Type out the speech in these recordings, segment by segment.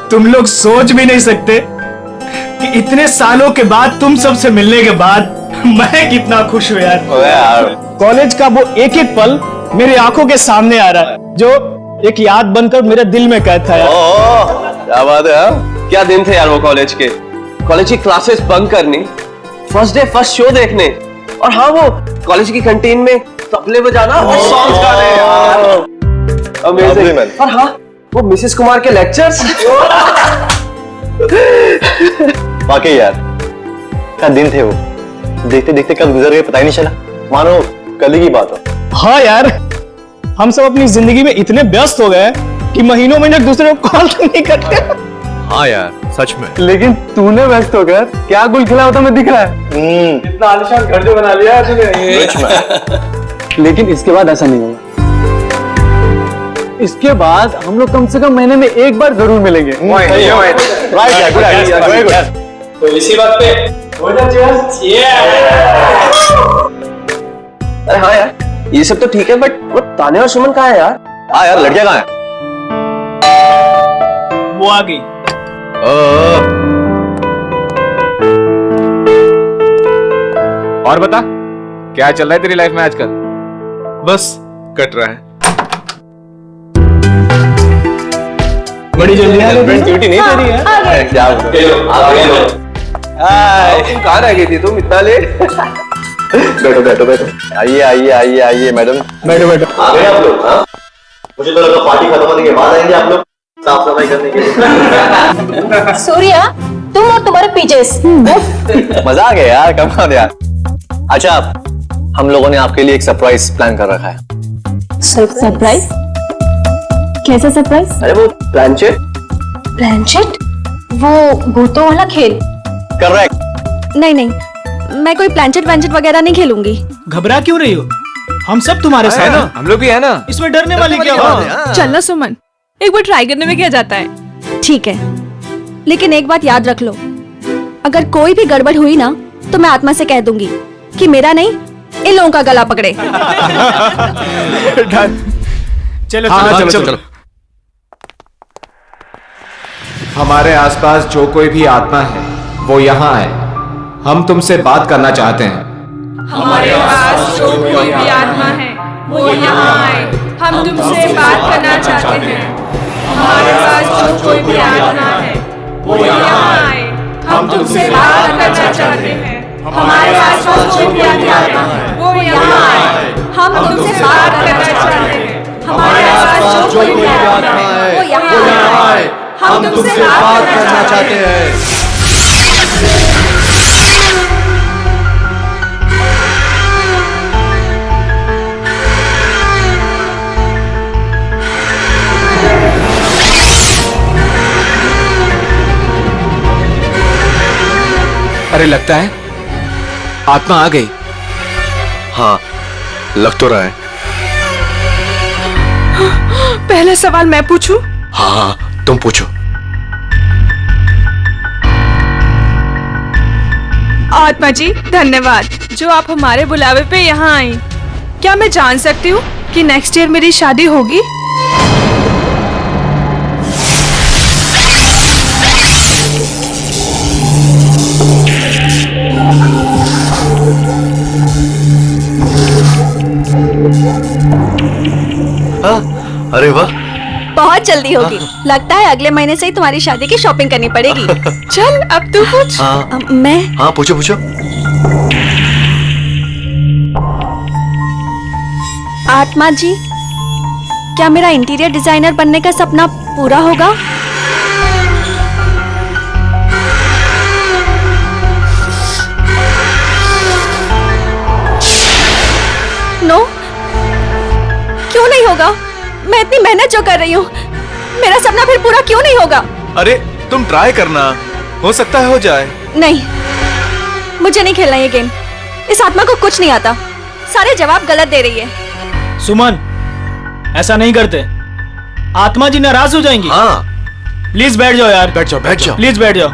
तुम लोग सोच भी नहीं सकते कि इतने सालों के बाद तुम सबसे मिलने के बाद मैं कितना खुश हूं यार। कॉलेज का वो एक एक पल मेरी आंखों के सामने आ रहा है, जो एक याद बनकर मेरे दिल में कैद था यार। क्या बात है यार, क्या दिन थे यार वो कॉलेज के। कॉलेज की क्लासेस बंक करनी, फर्स्ट डे फर्स्ट शो देखने, और हाँ वो कॉलेज की कैंटीन में तबले बजाना और सॉन्ग्स गाने यार। अमेजिंग। और हाँ वो मिसेस कुमार के लेक्चर्स। वाकई यार क्या दिन थे वो, देखते देखते कब गुजर गए पता ही नहीं चला, मानो कल ही की बात हो। हाँ यार, हम सब अपनी जिंदगी में इतने व्यस्त हो गए कि महीनों महीने एक दूसरे को कॉल नहीं करते। हाँ यार सच में। लेकिन तूने व्यस्त होकर क्या गुल खिला होता मैं दिख रहा है। इतना आलीशान घर जो बना लिया तूने। लेकिन इसके बाद ऐसा नहीं होगा। इसके बाद हम लोग कम से कम महीने में एक बार जरूर मिलेंगे। तो इसी बात पे हो जा। अरे हाँ यार ये सब तो ठीक है, बट वो तान्या और सुमन कहाँ है यार? हाँ यार लड़कियां कहाँ हैं? वो आ गई। और बता क्या चल रहा है तेरी लाइफ में आजकल? बस कट रहा है। बड़ी जल्दी आ गई। ड्यूटी नहीं तेरी है क्या? तुम कहाँ रह गई थी तुम इतना लेट? बैठो बैठो बैठो। आइए आइए आइए आइए मैडम। बैठो बैठो। आ गए आप लोग? हाँ मुझे तो लगा पार्टी खत्म होने के बाद आएंगे आप लोग साफ सफाई करने के लिए। सूर्या तुम और तुम्हारे पीजेस। मजा आ गया यार, कमाल यार। अच्छा हम लोगों ने आपके लिए एक सरप्राइज प्लान कर रखा है। सरप्राइज? कैसा सरप्राइज? अरे वो प्लानचेट। प्लानचेट? वो भूतों वाला खेल? करेक्ट। नहीं नहीं, मैं कोई प्लानचेट वैंचेट वगैरह नहीं खेलूंगी। घबरा क्यों रही हो? हम सब तुम्हारे साथ हैं। हम लोग भी है ना, इसमें डरने वाली क्या बात है? चलना सुमन, एक बार ट्राई करने में क्या जाता है। ठीक है, लेकिन एक बात याद रख लो, अगर कोई भी गड़बड़ हुई ना तो मैं आत्मा से कह दूंगी कि मेरा नहीं इन लोगों का गला पकड़े। चलो चलो चलो। हमारे आसपास जो कोई भी आत्मा है वो यहाँ है, हम तुमसे बात करना चाहते हैं। हमारे पास जो कोई भी आत्मा है वो यहाँ आए, हम तुमसे बात करना चाहते हैं। हमारे पास जो कोई भी आत्मा है वो यहाँ आए, हम तुमसे बात करना चाहते हैं। हमारे पास जो कोई भी आत्मा है वो यहाँ आए, हम तुमसे बात करना चाहते हैं। हमारे पास जो कोई भी आत्मा है वो यहाँ आए, हम तुमसे बात करना चाहते हैं। अरे लगता है आत्मा आ गई। हाँ लग तो रहा है। पहला सवाल मैं पूछूं? हाँ हाँ तुम पूछो। आत्मा जी धन्यवाद जो आप हमारे बुलावे पे यहाँ आई। क्या मैं जान सकती हूँ कि नेक्स्ट ईयर मेरी शादी होगी? अरे वाह, बहुत जल्दी होगी। लगता है अगले महीने से ही तुम्हारी शादी की शॉपिंग करनी पड़ेगी। चल अब तू पूछ। हाँ मैं? हाँ पूछो पूछो। आत्मा जी, क्या मेरा इंटीरियर डिजाइनर बनने का सपना पूरा होगा? नो, क्यों नहीं होगा? मैं इतनी मेहनत जो कर रही हूँ, मेरा सपना फिर पूरा क्यों नहीं होगा? अरे तुम ट्राई करना, हो सकता है हो जाए। नहीं, मुझे नहीं खेलना ये गेम। इस आत्मा को कुछ नहीं आता, सारे जवाब गलत दे रही है। सुमन, ऐसा नहीं करते, आत्मा जी नाराज हो जाएंगी। हाँ प्लीज बैठ जाओ यार। बैठ जाओ बैठ जाओ। प्लीज बैठ जाओ।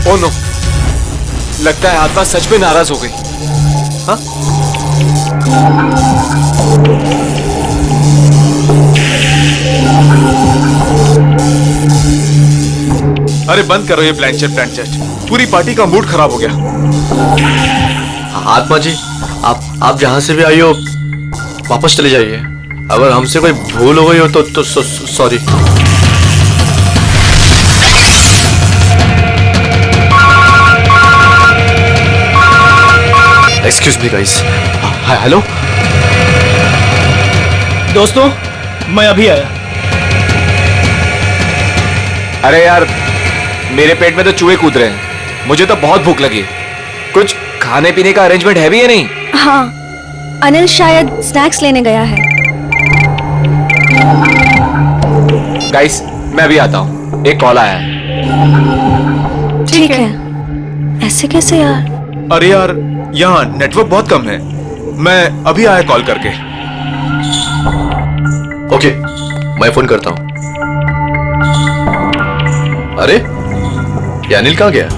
ओ नो, लगता है आत्मा सच में नाराज हो गई। हाँ अरे बंद करो ये प्लानचेट, पूरी पार्टी का मूड खराब हो गया। आत्मा जी, आप जहां से भी आई हो वापस चले जाइए। अगर हमसे कोई भूल हो गई हो तो sorry. Excuse me guys. Hello दोस्तों, मैं अभी आया। अरे यार, मेरे पेट में तो चूहे कूद रहे हैं। मुझे तो बहुत भूख लगी है। कुछ खाने पीने का अरेंजमेंट है भी या नहीं? हाँ, अनिल शायद स्नैक्स लेने गया है। गाइस, मैं अभी आता हूँ, एक कॉल आया है। ठीक है। ऐसे कैसे यार? अरे यार, यहाँ नेटवर्क बहुत कम है। मैं अभी आया कॉल करके। ओके, मैं फोन करता हूँ। अरे ये अनिल कहाँ गया?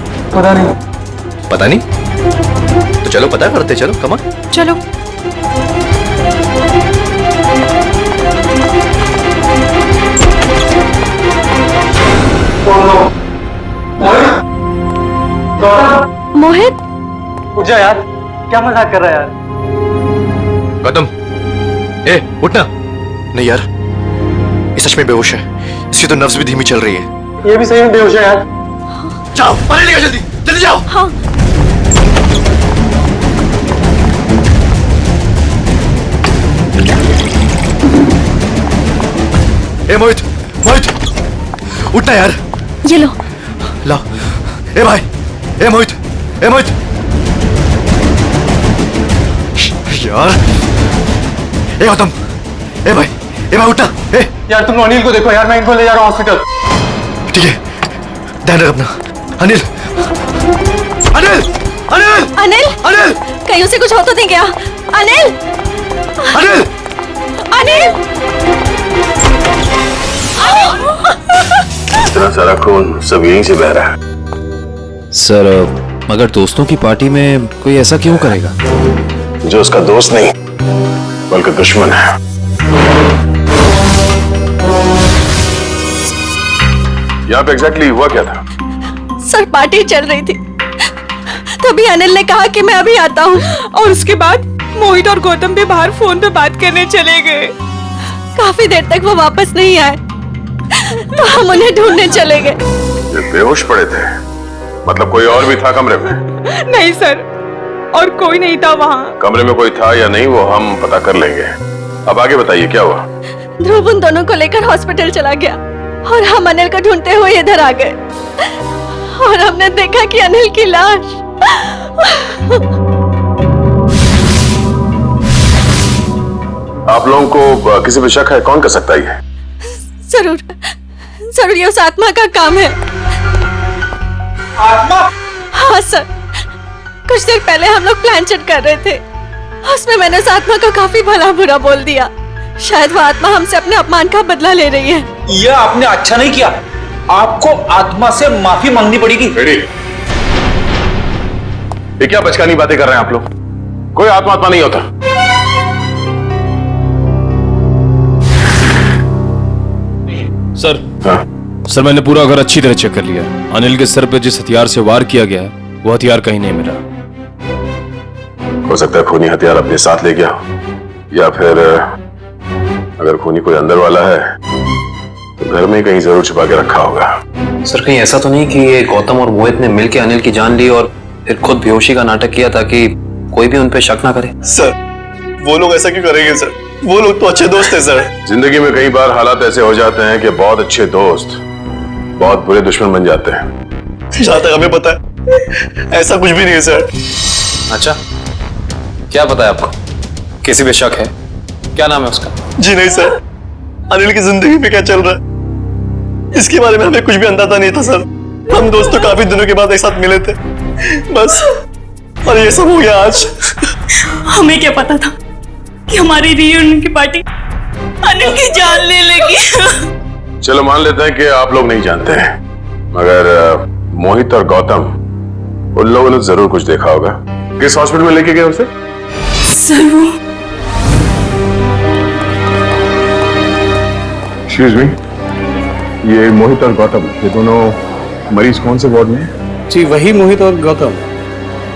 पता नहीं। तो चलो पता करते, चलो कमा। चलो। मोहित, उठ जा यार, क्या मजाक कर रहा है यार? गौतम, ए उठना। नहीं यार, ये सच में बेहोश है। इसकी तो नब्ज भी धीमी चल रही है। ये भी सही में बेहोश है यार। जाओ पानी लेकर, जल्दी जल्दी जाओ। हाँ। ए मोहित, मोहित उठना यार। ये लो। ला। ए भाई, ए मोहित, ए मोहित। यार, ए गौतम, ए भाई उठना। ए यार, तुम अनिल को देखो यार, मैं इनको ले जा रहा हूँ हॉस्पिटल। ठीक है, ध्यान रख अपना। अनिल, अनिल, अनिल, अनिल, अनिल, कहीं उसे कुछ हो तो नहीं गया? अनिल, अनिल, अनिल, इतना सारा खून सब यहीं से बह रहा है। सर, मगर दोस्तों की पार्टी में कोई ऐसा क्यों करेगा? जो उसका दोस्त नहीं बल्कि दुश्मन है। यहाँ पे एग्जैक्टली हुआ क्या था? सर, पार्टी चल रही थी, तभी अनिल ने कहा कि मैं अभी आता हूँ। और उसके बाद मोहित और गौतम भी बाहर फोन पे बात करने चले गए। काफी देर तक वो वापस नहीं आए, तो हम उन्हें ढूंढने चले गए। ये बेहोश पड़े थे, मतलब कोई और भी था कमरे में? नहीं सर, और कोई नहीं था वहाँ। कमरे में कोई था या नहीं वो हम पता कर लेंगे। अब आगे बताइए क्या हुआ? ध्रुव उन दोनों को लेकर हॉस्पिटल चला गया और हम अनिल को ढूंढते हुए इधर आ गए और हमने देखा कि अनिल की लाश। आप लोगों को किसी पे शक है? कौन कर सकता है ये? जरूर, जरूर ये उस आत्मा का काम है। आत्मा? हाँ सर, कुछ देर पहले हम लोग प्लानचेट कर रहे थे, उसमें मैंने उस आत्मा का काफी भला बुरा बोल दिया। शायद वो आत्मा हमसे अपने अपमान का बदला ले रही है। ये आपने अच्छा नहीं किया, आपको आत्मा से माफी मांगनी पड़ेगी। ये क्या बचकानी बातें कर रहे हैं आप लोग? कोई आत्मा नहीं होता। सर, हाँ? सर मैंने पूरा घर अच्छी तरह चेक कर लिया। अनिल के सर पे जिस हथियार से वार किया गया है, वो हथियार कहीं नहीं मिला। हो सकता है खूनी हथियार अपने साथ ले गया, या फिर अगर खूनी कोई अंदर वाला है तो घर में कहीं जरूर छुपा के रखा होगा। सर, कहीं ऐसा तो नहीं कि ये गौतम और मोहित ने मिलकर अनिल की जान ली और फिर खुद बेहोशी का नाटक किया ताकि कोई भी उन पे शक ना करे? सर, वो लोग ऐसा क्यों करेंगे सर? वो लोग तो अच्छे दोस्त हैं सर। जिंदगी में कई बार हालात ऐसे हो जाते हैं कि बहुत अच्छे दोस्त बहुत बुरे दुश्मन बन जाते हैं। जहां तक हमें पता है ऐसा कुछ भी नहीं है सर। अच्छा, क्या पता है आपको? किसी पे शक है? क्या नाम है उसका? जी नहीं सर, अनिल की जिंदगी में क्या चल रहा है इसके बारे में हमें कुछ भी अंदाजा नहीं था सर। हम दोस्त तो काफी दिनों के बाद एक साथ मिले थे बस, और ये सब हो गया आज। हमें क्या पता था कि हमारी रियूनियन की पार्टी अनिल की जान ले लेगी। चलो मान लेते हैं कि आप लोग नहीं जानते हैं, मगर मोहित और गौतम, उन लोगों ने जरूर कुछ देखा होगा। किस हॉस्पिटल में लेके गए उसे? सर, वो एक्सक्यूज मी, ये मोहित और गौतम, ये दोनों मरीज कौन से वार्ड में हैं? जी वही मोहित और गौतम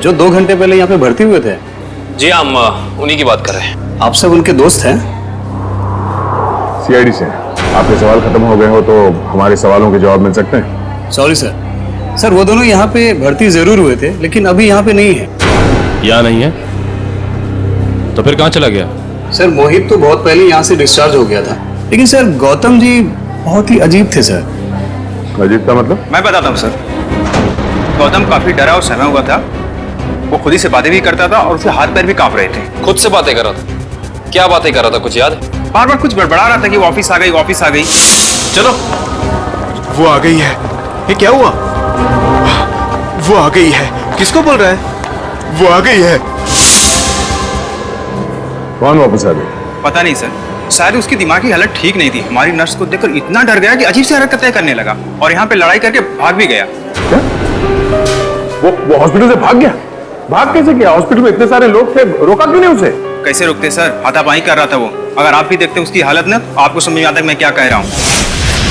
जो 2 घंटे पहले यहाँ पे भर्ती हुए थे। जी हम उन्हीं की बात कर रहे हैं। आप सब उनके दोस्त हैं? सीआईडी से। आपके सवाल खत्म हो गए हो तो हमारे सवालों के जवाब मिल सकते हैं? Sorry sir. सर वो दोनों यहाँ पे भर्ती जरूर हुए थे लेकिन अभी यहाँ पे नहीं है। यहाँ नहीं है तो फिर कहाँ चला गया? सर मोहित तो बहुत पहले यहाँ से डिस्चार्ज हो गया था, लेकिन सर गौतम जी बहुत ही अजीब थे सर। अजीब का मतलब? मैं बताता हूँ सर। गौतम काफी डरा और सहमा हुआ था। वो खुद ही से बातें भी करता था और उसके हाथ पैर भी कांप रहे थे। खुद से बातें कर रहा था? क्या बातें कर रहा था, कुछ याद है? बार बार कुछ बड़बड़ा रहा था कि वो ऑफिस आ गई, ऑफिस आ गई। चलो, वो आ गई है। ये क्या हुआ? वो आ गई है। किसको बोल रहा है? वो आ गई है। कौन वापस आ गई? पता नहीं सर, शायद उसकी दिमागी हालत ठीक नहीं थी। हमारी नर्स को देखकर इतना डर गया कि अजीब सी हरकतें करने लगा और यहाँ पे लड़ाई करके भाग भी गया। क्या? वो हॉस्पिटल से भाग गया? भाग कैसे गया? हॉस्पिटल में इतने सारे लोग थे, रोका क्यों नहीं उसे? कैसे रोकते सर, हाथापाई कर रहा था वो। अगर आप भी देखते उसकी हालत ना, आपको समझ में आता है मैं क्या कह रहा हूँ।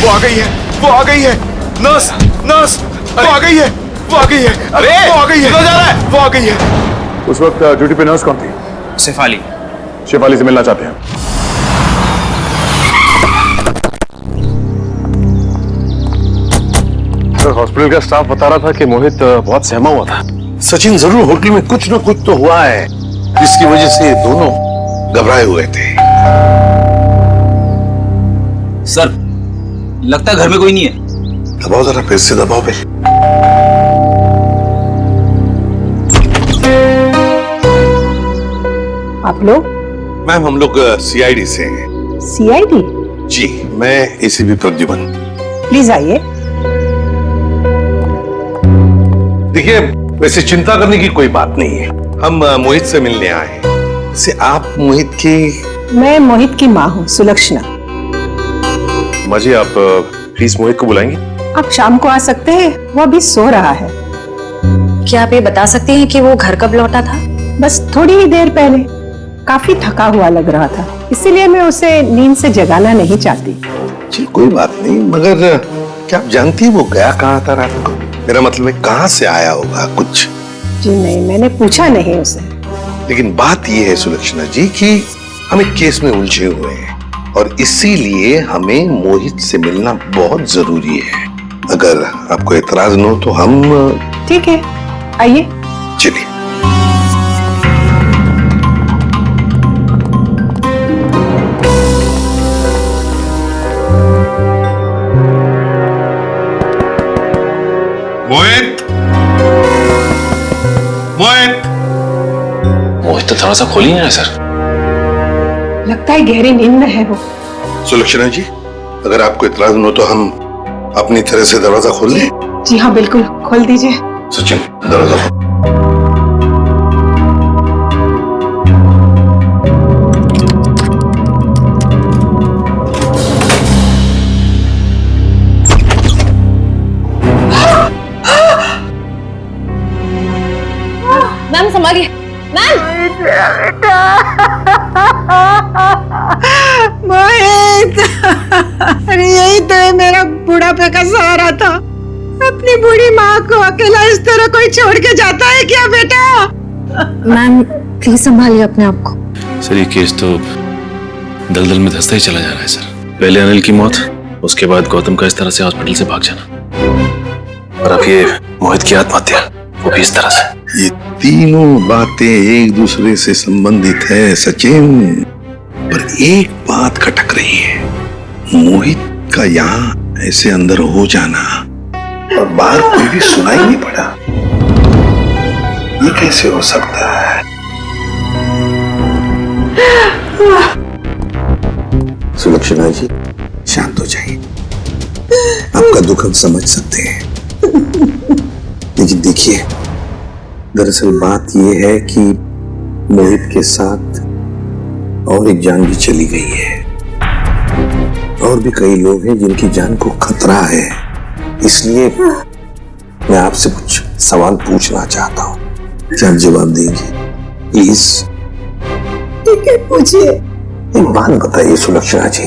वो आ गई है, वो आ गई है। नर्स, नर्स, वो आ गई है, वो आ गई है। अरे वो आ गई है, जा रहा है, वो आ गई है। उस वक्त ड्यूटी पे नर्स कौन थी? शेफाली। शेफाली से मिलना चाहते हैं। हॉस्पिटल का स्टाफ बता रहा था कि मोहित बहुत सहमा हुआ था। सचिन, जरूर होटल में कुछ न कुछ तो हुआ है जिसकी वजह से दोनों घबराए हुए थे। सर लगता है घर में कोई नहीं है। दबाओ जरा, फिर से दबाओ पे। आप लोग? मैम हम लोग सीआईडी से हैं। सीआईडी? जी, मैं एसीपी प्रद्युमन। प्लीज आइए। देखिए, वैसे चिंता करने की कोई बात नहीं है। हम मोहित से मिलने आए हैं। से आप मोहित की? मैं मोहित की माँ हूँ, सुलक्षणा। माँ जी, आप प्लीज मोहित को बुलाएंगे? आप शाम को आ सकते हैं, वो अभी सो रहा है। क्या आप ये बता सकते हैं कि वो घर कब लौटा था? बस थोड़ी ही देर पहले। काफी थका हुआ लग रहा था, इसीलिए मैं उसे नींद से जगाना नहीं चाहती। जी कोई बात नहीं, मगर क्या आप जानती है वो गया कहाँ था रात को? मेरा मतलब है कहाँ से आया होगा कुछ? जी नहीं, मैंने पूछा नहीं उसे। लेकिन बात ये है सुलक्षणा जी कि हम एक केस में उलझे हुए हैं और इसीलिए हमें मोहित से मिलना बहुत जरूरी है। अगर आपको एतराज न हो तो हम... ठीक है, आइए। चलिए। मोहित, मोहित, मोहित तो दरवाजा खोल ही नहीं रहा सर। लगता है गहरी नींद में है वो। सुलक्षणा जी, अगर आपको इतराज न हो तो हम अपनी तरह से दरवाजा खोल लें? जी हाँ, बिल्कुल खोल दीजिए। सचिन, दरवाजा खोल। Ma'am संभालिए, ma'am. मोहित, अरे यही तो है मेरा बुढ़ापे का सहारा था। अपनी बूढ़ी माँ को अकेला इस तरह कोई छोड़ के जाता है क्या बेटा? मैम प्लीज संभालिए अपने आप को। सर ये केस तो दलदल में धंसता ही चला जा रहा है सर। पहले अनिल की मौत, उसके बाद गौतम का इस तरह से हॉस्पिटल से भाग जाना, और अब ये मोहित की आत्महत्या, वो भी इस तरह से। ये तीनों बातें एक दूसरे से संबंधित है सचिन, पर एक बात खटक रही है। मोहित का यहाँ ऐसे अंदर हो जाना और बाहर कोई भी सुनाई नहीं पड़ा, ये कैसे हो सकता है? सुलक्षणा जी, शांत हो जाइए। आपका दुख हम समझ सकते हैं, लेकिन देखिए, दरअसल बात यह है कि मोहित के साथ और एक जान भी चली गई है, और भी कई लोग हैं जिनकी जान को खतरा है। इसलिए मैं आपसे कुछ सवाल पूछना चाहता हूँ, क्या आप जवाब देंगे प्लीज? ठीक है, पूछिए। एक बात बताइए सुलक्षणा जी,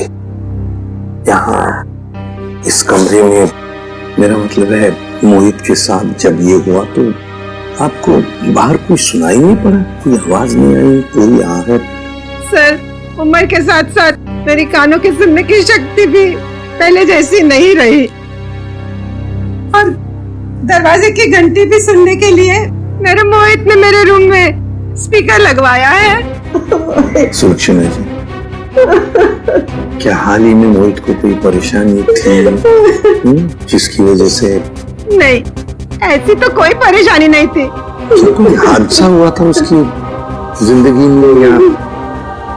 यहाँ इस कमरे में, मेरा मतलब है मोहित के साथ जब ये हुआ तो आपको बाहर कोई सुनाई नहीं पड़ा? कोई आवाज नहीं आई? कोई आहट? सर, उम्र के साथ साथ मेरी कानों की सुनने की शक्ति भी पहले जैसी नहीं रही, और दरवाजे की घंटी भी सुनने के लिए मेरे मोहित ने मेरे रूम में स्पीकर लगवाया है। सुलक्षणा जी, क्या हाल ही में मोहित को कोई परेशानी थी जिसकी वजह से? नहीं, ऐसी तो कोई परेशानी नहीं थी। तो कोई हादसा हुआ था उसकी जिंदगी में या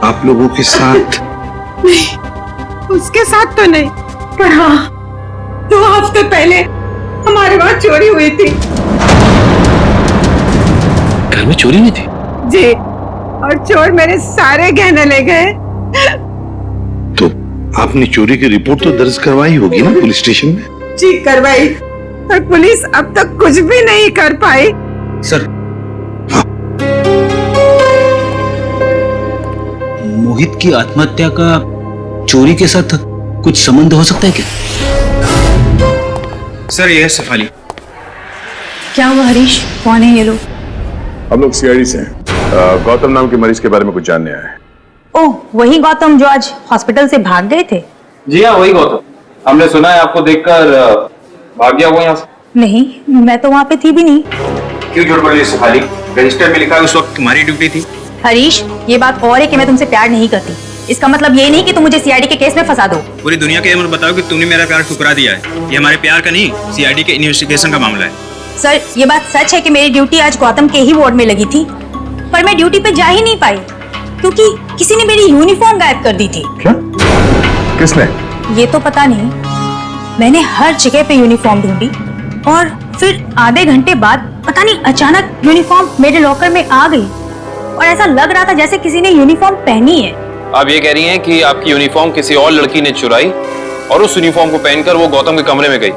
आप लोगों के साथ? नहीं, उसके साथ तो नहीं, पर हाँ 2 हफ्ते पहले हमारे वहाँ चोरी हुई थी। घर में चोरी हुई थी? जी, और चोर मेरे सारे गहने ले गए। तो आपने चोरी की रिपोर्ट तो दर्ज करवाई होगी ना पुलिस स्टेशन में? जी करवाई, पर पुलिस अब तक कुछ भी नहीं कर पाई। सर, मोहित की आत्महत्या का चोरी के साथ कुछ संबंध हो सकता है क्या? सर, ये है शेफाली। क्या हुआ हरीश? कौन है ये लोग? हम लोग सीआईडी से हैं। गौतम नाम के मरीज के बारे में कुछ जानने आए हैं। ओह, वही गौतम जो आज हॉस्पिटल से भाग गए थे? जी हाँ, वही गौतम। हमने सुना है आपको देखकर भाग गया वो यहाँ से। नहीं, मैं तो वहाँ पे थी भी नहीं। क्यों झूठ बोल रही है शेफाली? रजिस्टर में लिखा है उस वक्त तुम्हारी ड्यूटी थी। हरीश, ये बात और है कि मैं तुमसे प्यार नहीं करती। इसका मतलब ये नहीं कि तुम मुझे सीआईडी के केस में फंसा दो। पूरी दुनिया के ये मत बताओ कि तुमने मेरा प्यार ठुकरा दिया है। ये हमारे प्यार का नहीं, सीआईडी के इन्वेस्टिगेशन का मामला है। सर, ये बात सच है कि मेरी ड्यूटी आज गौतम के ही वार्ड में लगी थी, पर मैं ड्यूटी पे जा ही नहीं पाई क्योंकि किसी ने मेरी यूनिफॉर्म गायब कर दी थी। क्या? किसने? ये तो पता नहीं। मैंने हर जगह पे यूनिफॉर्म ढूंढी और फिर आधे घंटे बाद पता नहीं अचानक यूनिफॉर्म मेरे लॉकर में आ गई और ऐसा लग रहा था जैसे किसी ने यूनिफॉर्म पहनी है। आप ये कह रही हैं कि आपकी यूनिफॉर्म किसी और लड़की ने चुराई और उस यूनिफॉर्म को पहनकर वो गौतम के कमरे में गई,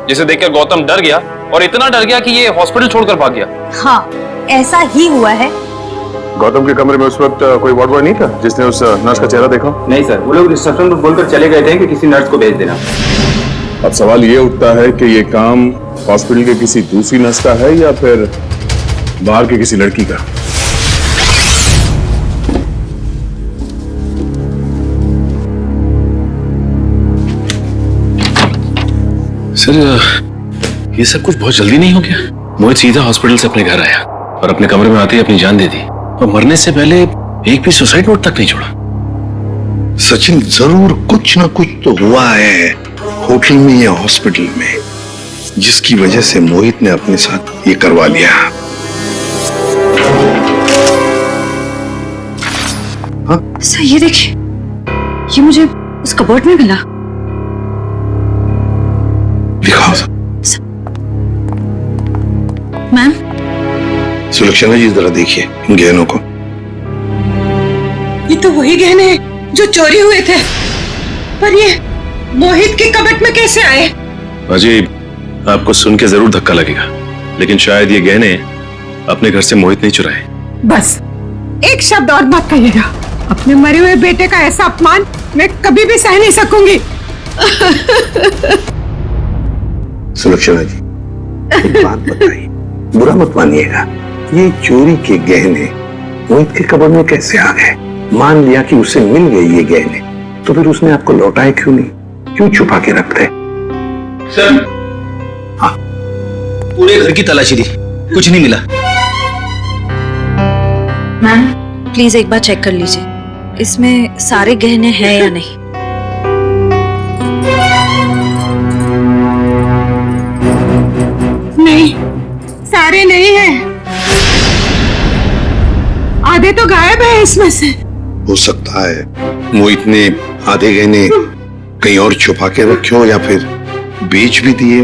जिसे देखकर गौतम डर गया और इतना डर गया कि ये हॉस्पिटल छोड़कर भाग गया। हाँ, ऐसा ही हुआ है। गौतम के कमरे में उस वक्त कोई वार्ड बॉय नहीं था जिसने उस नर्स का चेहरा देखा? नहीं सर, वो लोग रिसेप्शन पर बोलकर चले गए थे कि किसी नर्स को भेज देना। अब सवाल ये उठता है कि ये काम हॉस्पिटल के किसी दूसरी नर्स का है या फिर बाहर की किसी लड़की का? सर, ये सब कुछ बहुत जल्दी नहीं हो गया? मोहित सीधा हॉस्पिटल से अपने घर आया और अपने कमरे में आते ही अपनी जान दे दी और मरने से पहले एक भी सुसाइड नोट तक नहीं छोड़ा। सचिन, जरूर कुछ ना कुछ तो हुआ है होटल में या हॉस्पिटल में जिसकी वजह से मोहित ने अपने साथ ये करवा लिया। सर, ये देखिए, ये मुझे उस कबर्ड में मिला। दिखाओ। मैम। सुलक्षणा जी, जरा देखिए इन गहनों को। ये तो वही गहने हैं जो चोरी हुए थे, पर ये मोहित के कबर्ड में कैसे आए? अजीब, आपको सुन के जरूर धक्का लगेगा, लेकिन शायद ये गहने अपने घर से मोहित नहीं चुराए। बस एक शब्द और मत कहिएगा। अपने मरे हुए बेटे का ऐसा अपमान मैं कभी भी सह नहीं सकूंगी। सुलक्षणा जी, एक बात बताइए, बुरा मत मानिएगा, ये चोरी के गहने मोहित के कब्र में कैसे आ गए? मान लिया कि उसे मिल गए ये गहने, तो फिर उसने आपको लौटाए क्यों नहीं? क्यों छुपा के रखते? सर, हाँ, पूरे घर की तलाशी दी, कुछ नहीं मिला। मैम, प्लीज एक बार चेक कर लीजिए, इसमें सारे गहने हैं या नहीं। नहीं, सारे नहीं हैं, आधे तो गायब है इसमें से। हो सकता है मोहित ने आधे गहने कहीं और छुपा के रखे हो या फिर बेच भी दिए।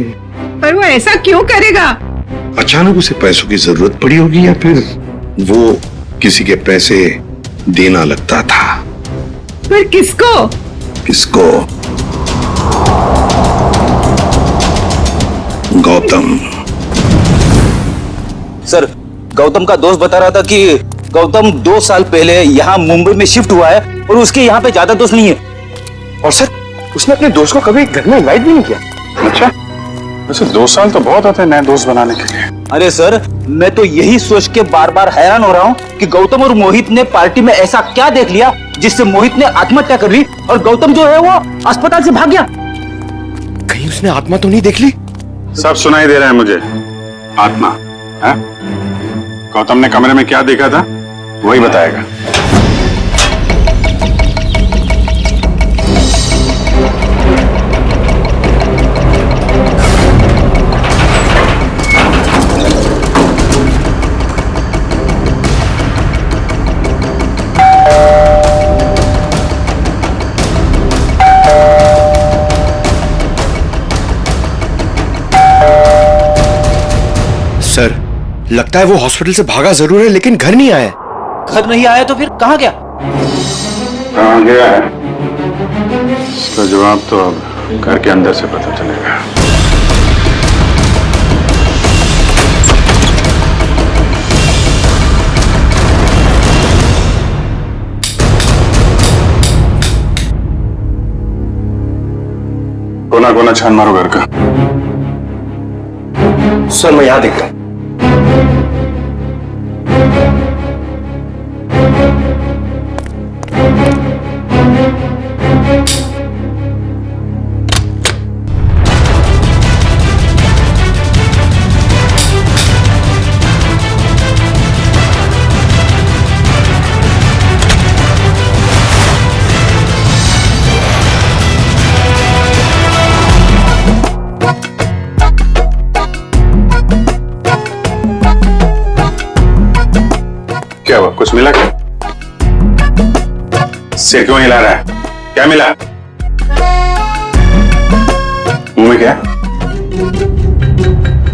पर वो ऐसा क्यों करेगा? अचानक उसे पैसों की जरूरत पड़ी होगी या फिर वो किसी के पैसे देना लगता था। पर किसको? किसको? गौतम। सर, गौतम का दोस्त बता रहा था कि गौतम 2 साल पहले यहाँ मुंबई में शिफ्ट हुआ है और उसके यहाँ पे ज्यादा दोस्त नहीं है। और सर, उसने अपने दोस्त को कभी घर में इनवाइट भी नहीं किया। अच्छा, वैसे 2 साल तो बहुत होते हैं नए दोस्त बनाने के लिए। अरे सर, मैं तो यही सोच के बार बार हैरान हो रहा हूँ कि गौतम और मोहित ने पार्टी में ऐसा क्या देख लिया जिससे मोहित ने आत्महत्या कर ली और गौतम जो है वो अस्पताल से भाग गया। कहीं उसने आत्मा तो नहीं देख ली? सब सुनाई दे रहा है मुझे। आत्मा है? गौतम ने कमरे में क्या देखा था वही बताएगा। सर, लगता है वो हॉस्पिटल से भागा जरूर है लेकिन घर नहीं आया। घर नहीं आया तो फिर कहाँ गया? कहाँ गया है इसका जवाब तो अब घर के अंदर से पता चलेगा। कोना कोना छान मारो घर का। सर मैं यहां देखता हूं। क्या हुआ, कुछ मिला क्या? सिर क्यों हिला रहा है? क्या मिला? मुंह में क्या?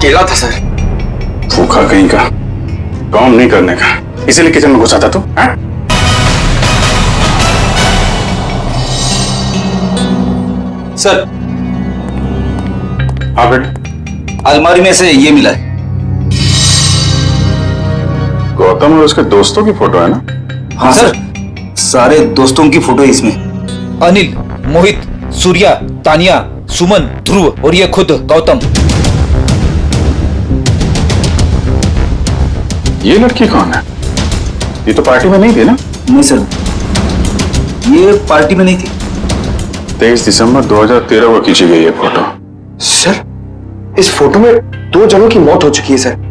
केला था सर। भूखा कहीं का, काम नहीं करने का, इसीलिए किचन में घुसा था तू? सर, हाँ बेटे। अलमारी में से ये मिला है। गौतम और उसके दोस्तों की फोटो है ना? हाँ सर, सारे दोस्तों की फोटो है इसमें। अनिल, मोहित, सूर्या, तानिया, सुमन, ध्रुव और ये खुद गौतम। ये लड़की कौन है? ये तो पार्टी में नहीं थी ना? नहीं सर, ये पार्टी में नहीं थी। 23 दिसंबर 2013 को खींची गई है फोटो। सर, इस फोटो में 2 जनों की मौत हो चुकी है सर।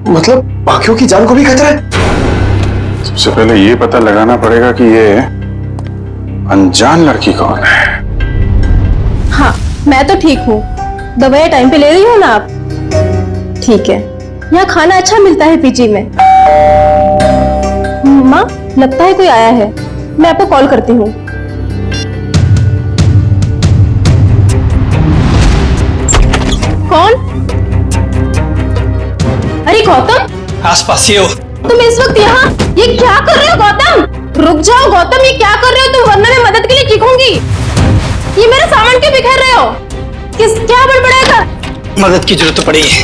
मतलब बाकियों की जान को भी खतरा है। सबसे पहले ये पता लगाना पड़ेगा कि ये अनजान लड़की कौन है। हाँ, मैं तो ठीक हूँ। दवाइयाँ टाइम पे ले रही हो ना आप? ठीक है। यहाँ खाना अच्छा मिलता है पीजी में। माँ, लगता है कोई आया है। मैं आपको कॉल करती हूँ। कौन? अरे गौतम, आसपास ये हो। तुम इस वक्त यहाँ ये क्या कर रहे हो गौतम? रुक जाओ गौतम, ये क्या कर रहे हो तुम? वरना मैं मदद के लिए चीखूंगी। ये मेरा सामान क्यों बिखेर रहे हो? क्या बड़बड़ाएगा? मदद की जरूरत पड़ी है।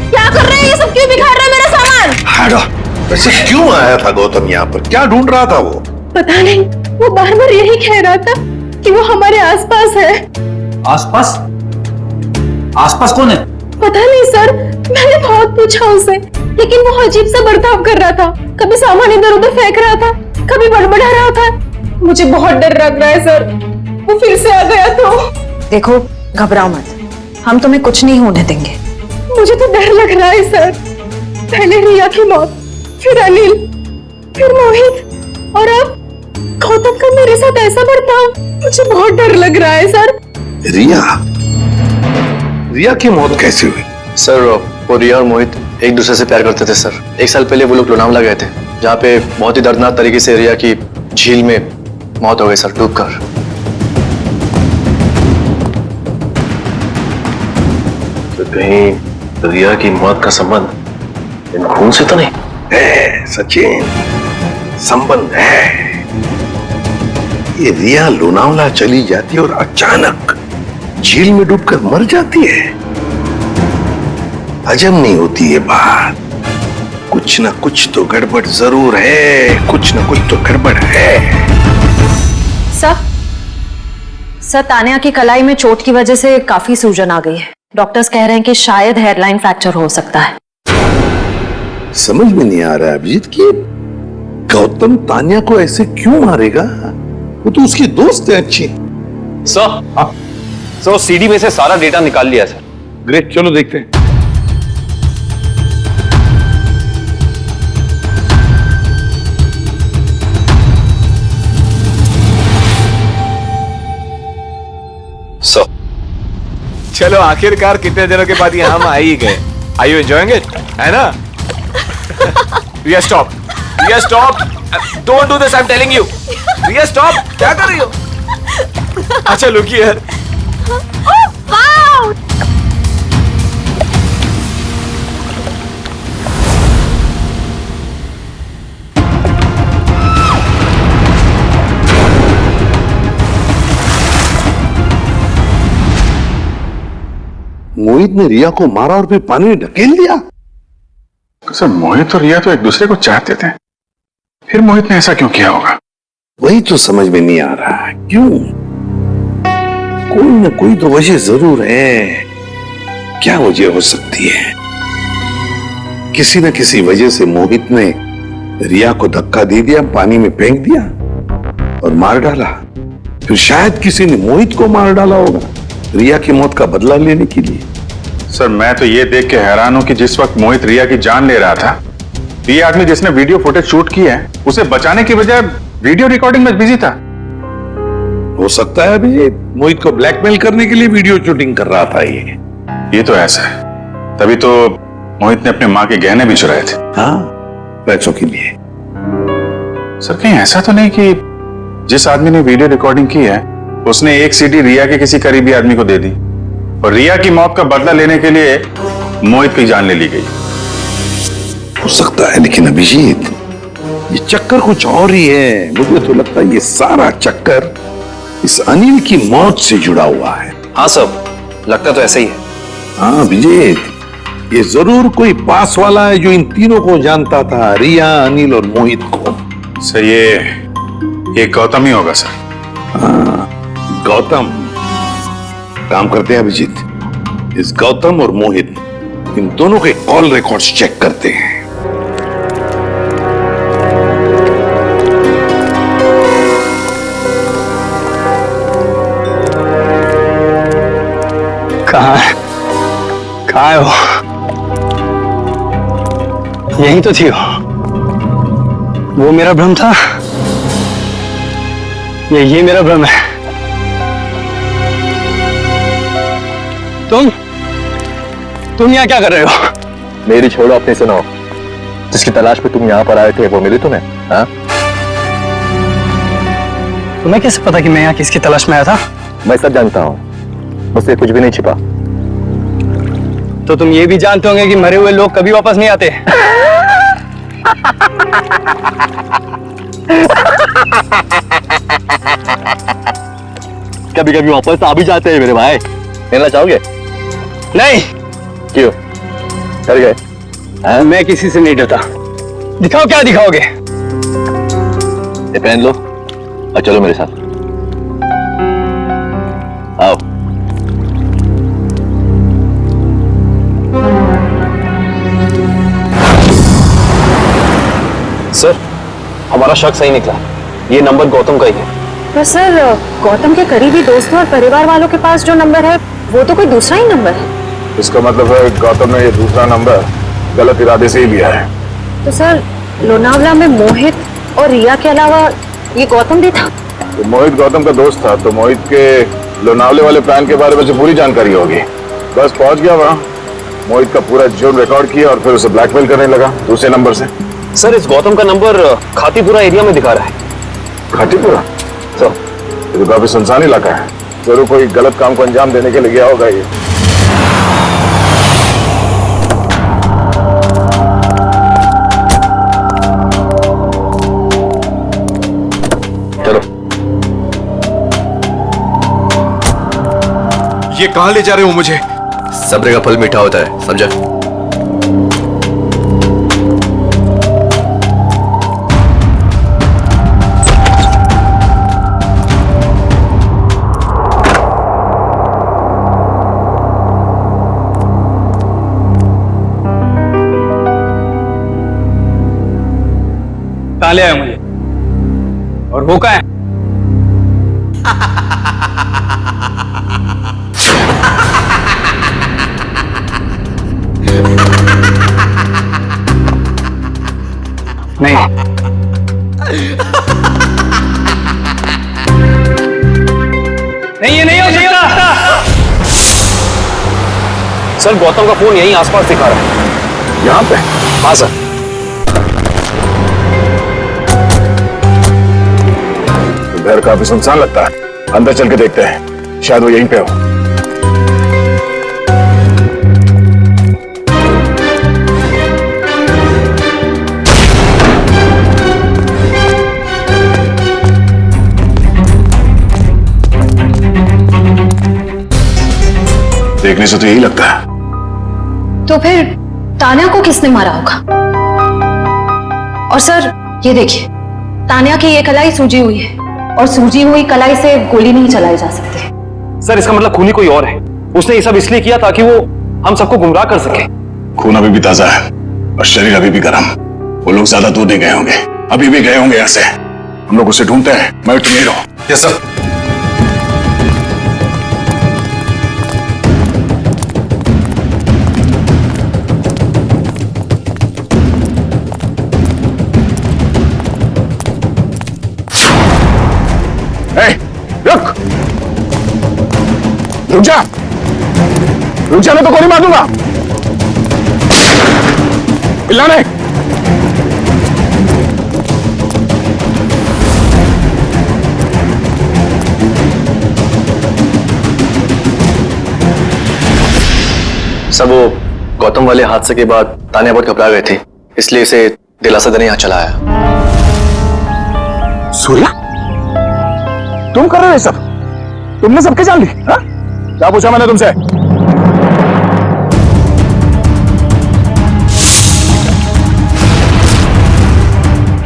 क्या कर रहे हो? ये सब क्यों बिखेर रहे हो मेरा सामान? हटो। वैसे क्यों आया था गौतम यहाँ पर? क्या ढूंढ रहा था वो? पता नहीं, वो बार बार यही कह रहा था कि वो हमारे आसपास है। आसपास? आसपास कौन है? पता नहीं सर, मैंने बहुत पूछा उसे, लेकिन वो अजीब सा बर्ताव कर रहा था। कभी सामान इधर उधर फेंक रहा था, कभी बड़बड़ा रहा था। मुझे बहुत डर लग रहा है सर, वो फिर से आ गया तो। देखो, घबराओ मत, हम तुम्हें कुछ नहीं होने देंगे। मुझे तो डर लग रहा है सर। पहले रिया की मौत, फिर अनिल, फिर मोहित और अब गौतम का मेरे साथ ऐसा बर्ताव। मुझे बहुत डर लग रहा है सर। रिया की मौत कैसे हुई? सर, वो रिया और मोहित एक दूसरे से प्यार करते थे सर। 1 साल पहले वो लोग लोनावला गए थे, जहाँ पे बहुत ही दर्दनाक तरीके से रिया की झील में मौत हो गई सर, डूबकर। तो कहीं रिया की मौत का संबंध इन खून से तो नहीं है? सचिन, संबंध है। ये रिया लोनावला चली जाती और अचानक झील में डूबकर मर जाती है। हजम नहीं होती ये बात। कुछ ना कुछ तो गड़बड़ जरूर है, कुछ ना कुछ तो गड़बड़ है। सर, सर, तान्या की कलाई में चोट की वजह से काफी सूजन आ गई है। डॉक्टर्स कह रहे हैं कि शायद हेयरलाइन फ्रैक्चर हो सकता है। समझ में नहीं आ रहा है अभिजीत कि गौतम तान्या को ऐसे क्यों मारेगा? वो तो उसकी दोस्त है अच्छी। सर सीडी में से सारा डेटा निकाल लिया सर। ग्रेट, चलो देखते हैं। सर चलो आखिरकार कितने दिनों के बाद यहाँ हम आ ही गए। Are you enjoying it? है ना? Riya stop. Riya stop. Don't do this. I'm telling you. Riya stop. क्या कर रही हो? अच्छा look here. मोहित ने रिया को मारा और फिर पानी में ढकेल दिया। सर मोहित और रिया तो एक दूसरे को चाहते थे, फिर मोहित ने ऐसा क्यों किया होगा? वही तो समझ में नहीं आ रहा, क्यों? कोई ना कोई तो वजह जरूर है। क्या वजह हो सकती है? किसी न किसी वजह से मोहित ने रिया को धक्का दे दिया, पानी में फेंक दिया और मार डाला। फिर शायद किसी ने मोहित को मार डाला होगा रिया की मौत का बदला लेने के लिए। सर मैं तो ये देख के हैरान हूं कि जिस वक्त मोहित रिया की जान ले रहा था, ये आदमी जिसने वीडियो फुटेज शूट की है उसे बचाने की बजाय वीडियो रिकॉर्डिंग में बिजी था। हो सकता है अभी मोहित को ब्लैकमेल करने के लिए वीडियो शूटिंग कर रहा था ये तो ऐसा है, तभी तो मोहित ने अपने मां के गहने भी चुराए थे। हाँ, पैसों के लिए। सर कहीं ऐसा तो नहीं कि जिस आदमी ने वीडियो रिकॉर्डिंग की है उसने एक सीडी रिया के किसी करीबी आदमी को दे दी और रिया की मौत का बदला लेने के लिए मोहित की जान ले ली गई? हो सकता है, लेकिन अभिजीत ये चक्कर कुछ और ही है। मुझे तो लगता है ये सारा चक्कर इस अनिल की मौत से जुड़ा हुआ है। हाँ सब लगता तो ऐसा ही है। हाँ अभिजीत, ये जरूर कोई पास वाला है जो इन तीनों को जानता था, रिया, अनिल और मोहित को। सर ये गौतम ही होगा सर। हाँ गौतम। काम करते हैं अभिजीत, इस गौतम और मोहित इन दोनों के कॉल रिकॉर्ड्स चेक करते हैं। कहाँ है वो? यही तो थी वो मेरा भ्रम था। ये मेरा भ्रम है। तुम यहाँ क्या कर रहे हो? मेरी छोड़ो, अपनी सुनो। जिसकी तलाश में तुम यहाँ पर आए थे वो मिली तुम्हें? हाँ? तुम्हें कैसे पता कि मैं यहाँ किसकी तलाश में आया था? मैं सब जानता हूँ, मुझसे कुछ भी नहीं छिपा। तो तुम ये भी जानते होंगे कि मरे हुए लोग कभी वापस नहीं आते। कभी कभी वापस आ भी जाते हैं मेरे भाई। मिलना चाहोगे? नहीं। क्यों? डर गए? मैं किसी से नहीं डरता। दिखाओ क्या दिखाओगे? ये पहन लो और चलो मेरे साथ। आओ। सर हमारा शक सही निकला, ये नंबर गौतम का ही है। पर सर गौतम के करीबी दोस्तों और परिवार वालों के पास जो नंबर है वो तो कोई दूसरा ही नंबर है। इसका मतलब है गौतम ने ये दूसरा नंबर गलत इरादे से ही लिया है। तो सर लोनावला में मोहित और रिया के अलावा ये गौतम भी था? तो मोहित गौतम का दोस्त था, तो मोहित के लोनावले वाले प्लान के बारे में पूरी जानकारी होगी। बस पहुंच गया वहाँ, मोहित का पूरा जोन रिकॉर्ड किया और फिर उसे ब्लैकमेल करने लगा दूसरे नंबर से। सर इस गौतम का नंबर खातीपुरा एरिया में दिखा रहा है। खातीपुरा? सर ये तो काफी सुनसान इलाका है, जरूर कोई गलत काम को अंजाम देने के लिए गया होगा ये। चलो। ये कहां ले जा रहे हो मुझे? सब्र का फल मीठा होता है, समझा? कहाँ ले आया मुझे? और वो कहाँ है? नहीं, ये नहीं हो सकता। सर गौतम का फोन यहीं आसपास दिखा रहा है। यहाँ पे? हाँ सर। घर काफी सुनसान लगता है, अंदर चल के देखते हैं, शायद वो यहीं पे हो। देखने से तो यही लगता है। तो फिर तान्या को किसने मारा होगा? और सर ये देखिए, तान्या की ये कलाई सूजी हुई है और सूजी हुई कलाई से गोली नहीं चलाई जा सकती। सर इसका मतलब खूनी कोई और है। उसने ये सब इसलिए किया ताकि वो हम सबको गुमराह कर सके। खून अभी भी ताजा है और शरीर अभी भी गर्म। वो लोग ज्यादा दूर नहीं गए होंगे, अभी भी गए होंगे यहाँ से। हम लोग उसे ढूंढते हैं। मैं तुम नहीं रहो। Yes sir. रुक जा, रुक जा, मैं तो गोली मार दूंगा। चिल्लाने। सर वो गौतम वाले हादसे के बाद तान्या बहुत घबरा गए थे, इसलिए इसे दिलासा देने यहाँ चला आया। सूर्या, तुम कर रहे हो सब? तुमने सबके जान ली? हाँ? क्या पूछा मैंने तुमसे?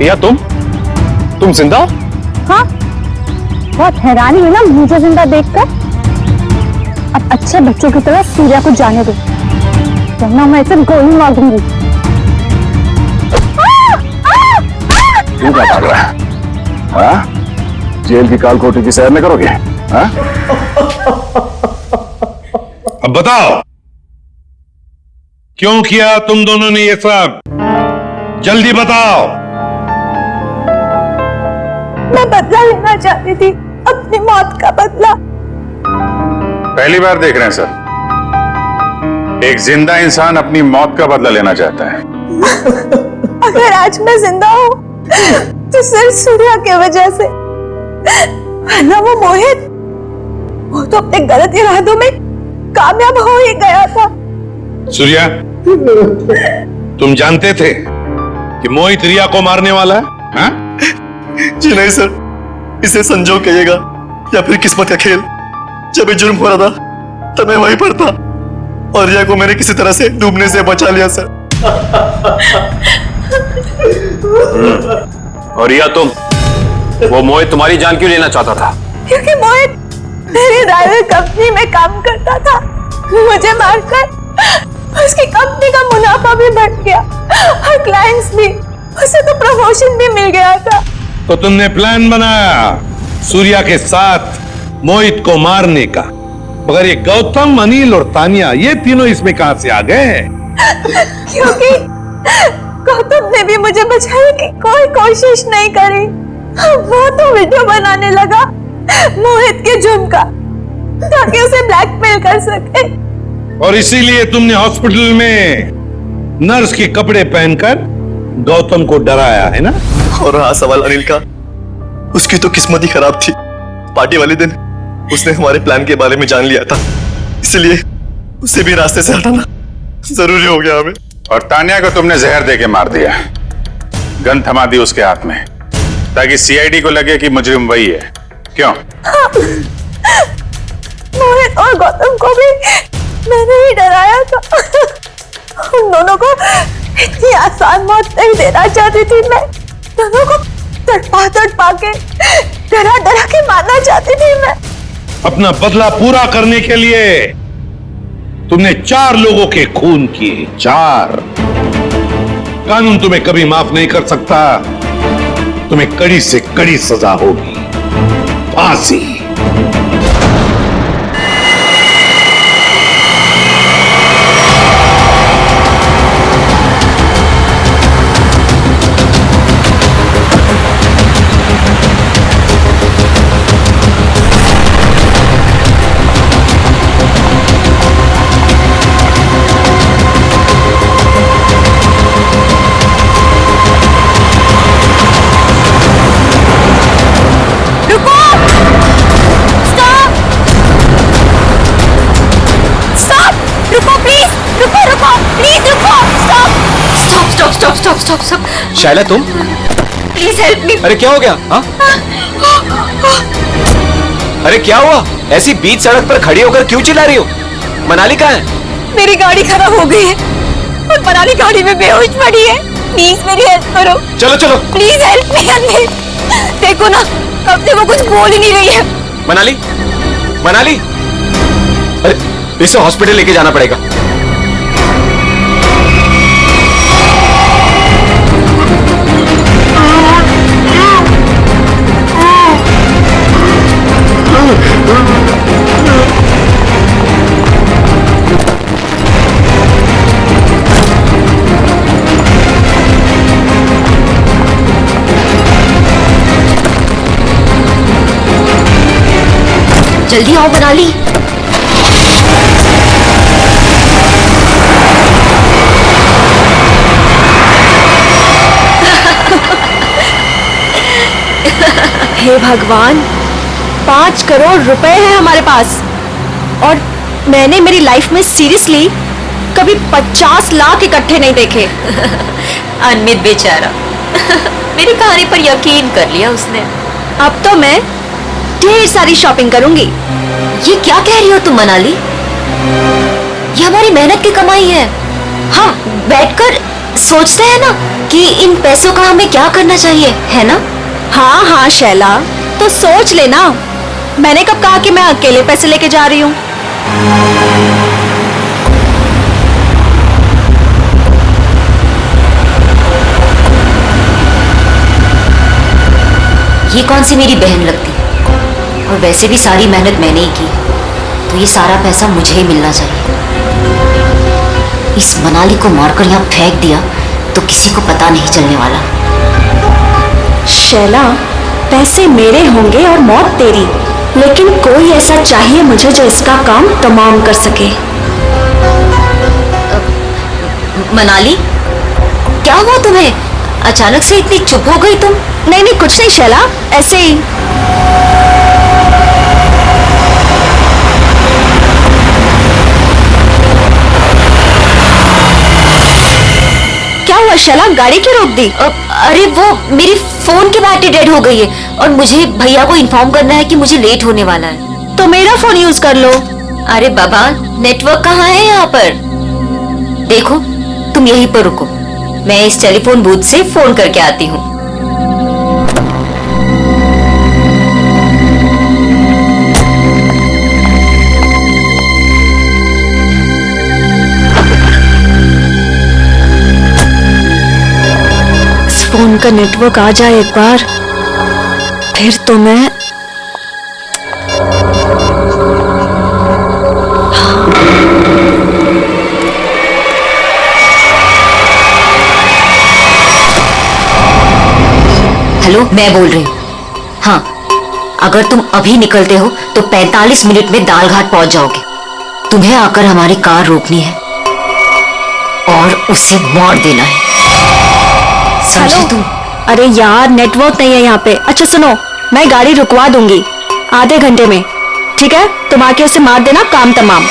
या तुम जिंदा? हाँ, बहुत हैरानी है ना मुझे जिंदा देखकर। अब अच्छे बच्चों की तरह सूर्या को जाने दो, वरना मैं इसे गोली मार दूंगी। तू क्या भाग रहा है? हाँ? जेल की कालकोठी की सैर में करोगे? हाँ? अब बताओ, क्यों किया तुम दोनों ने ये सब? जल्दी बताओ। मैं बदला लेना चाहती थी, अपनी मौत का बदला। पहली बार देख रहे हैं सर, एक जिंदा इंसान अपनी मौत का बदला लेना चाहता है। अगर आज मैं जिंदा हूँ तो सिर्फ सूर्या की वजह से, वरना वो मोहित, वो तो अपने गलत इरादों में कामयाब हो ही गया था। सूर्या, तुम जानते थे कि मोहित रिया को मारने वाला है? हाँ? जी नहीं सर, इसे संजोग कहिएगा या फिर किस्मत का खेल। जब ये जुर्म हो रहा था तब मैं वहीं पर था और रिया को मैंने किसी तरह से डूबने से बचा लिया सर। और रिया वो मोहित तुम्हारी जान क्यों लेना चाहता था? क्योंकि मोहित मेरी ड्राइवर कंपनी में काम करता था। मुझे मारकर उसकी कंपनी का मुनाफा भी बढ़ गया और क्लाइंट्स भी, उसे तो प्रमोशन भी मिल गया था। तो तुमने प्लान बनाया सूर्या के साथ मोहित को मारने का, मगर ये गौतम, अनिल और तान्या, ये तीनों इसमें कहां से आ गए? क्योंकि गौतम ने भी मुझे बचाने की कोई कोशिश नहीं करी। वो तो वीडियो बनाने लगा मोहित के जुर्म का, ताकि उसे ब्लैकमेल कर सके। और इसीलिए तुमने हॉस्पिटल में नर्स के कपड़े पहनकर गौतम को डराया है ना? और रहा सवाल अनिल का, उसकी तो किस्मत ही खराब थी। पार्टी वाले दिन उसने हमारे प्लान के बारे में जान लिया था, इसलिए उसे भी रास्ते से हटाना जरूरी हो गया हमें। और तान्या को तुमने जहर देके मार दिया, गन थमा दी उसके हाथ में, ताकि सीआईडी को लगे कि मुजरिम वही है। क्यों? मोहित और गौतम को भी मैंने ही डराया था। उन दोनों को इतनी आसान मौत नहीं देना चाहती थी मैं। दोनों को तड़पा के डरा के मारना चाहती थी मैं। अपना बदला पूरा करने के लिए तुमने 4 लोगों के खून किए। 4। कानून तुम्हें कभी माफ नहीं कर सकता। तुम्हें कड़ी से कड़ी सजा होगी, फांसी। स्टॉप। शायला तुम? Please help me. अरे क्या हो गया? हाँ? अरे क्या हुआ? ऐसी बीच सड़क पर खड़ी होकर क्यों चिल्ला रही हो? मनाली कहाँ है? मेरी गाड़ी खराब हो गई है और मनाली गाड़ी में बेहोश पड़ी है। प्लीज मेरी हेल्प करो। चलो चलो। Please help me Anil. देखो ना, कब से वो कुछ बोल ही नहीं रही है। मनाली, मनाली, अरे इसे हॉस्पिटल लेके जाना पड़ेगा। जल्दी आओ मनाली। हे भगवान, 5 करोड़ रुपए हैं हमारे पास और मैंने मेरी लाइफ में सीरियसली कभी 50 लाख इकट्ठे नहीं देखे। अनमित बेचारा मेरी कहानी पर यकीन कर लिया उसने। अब तो मैं ढेर सारी शॉपिंग करूंगी। ये क्या कह रही हो तुम मनाली? ये हमारी मेहनत की कमाई है। हम बैठकर सोचते हैं ना कि इन पैसों का हमें क्या करना चाहिए, है ना? हाँ हाँ शैला, तो सोच लेना। मैंने कब कहा कि मैं अकेले पैसे लेके जा रही हूँ? ये कौन सी मेरी बहन लगती है? और वैसे भी सारी मेहनत मैंने ही की, तो ये सारा पैसा मुझे ही मिलना चाहिए। इस मनाली को मारकर यहाँ फेंक दिया तो किसी को पता नहीं चलने वाला। शैला, पैसे मेरे होंगे और मौत तेरी, लेकिन कोई ऐसा चाहिए मुझे जो इसका काम तमाम कर सके। मनाली, क्या हुआ तुम्हें? अचानक से इतनी चुप हो गई तुम? नहीं कुछ नहीं शैला, ऐसे ही। क्या हुआ शैला, गाड़ी क्यों रोक दी? अरे वो मेरी फोन की बैटरी डेड हो गई है और मुझे भैया को इन्फॉर्म करना है कि मुझे लेट होने वाला है। तो मेरा फोन यूज कर लो। अरे बाबा, नेटवर्क कहाँ है यहाँ पर? देखो, तुम यहीं पर रुको, मैं इस टेलीफोन बूथ से फोन करके आती हूँ। फोन का नेटवर्क आ जाए एक बार, फिर तो मैं हेलो, मैं बोल रही हूँ। हाँ, अगर तुम अभी निकलते हो तो 45 मिनट में दालघाट पहुंच जाओगे। तुम्हें आकर हमारी कार रोकनी है और उसे मार देना है। समझे तुम? अरे यार, नेटवर्क नहीं है यहाँ पे। अच्छा सुनो, मैं गाड़ी रुकवा दूंगी आधे घंटे में, ठीक है? तुम आके उसे मार देना, काम तमाम।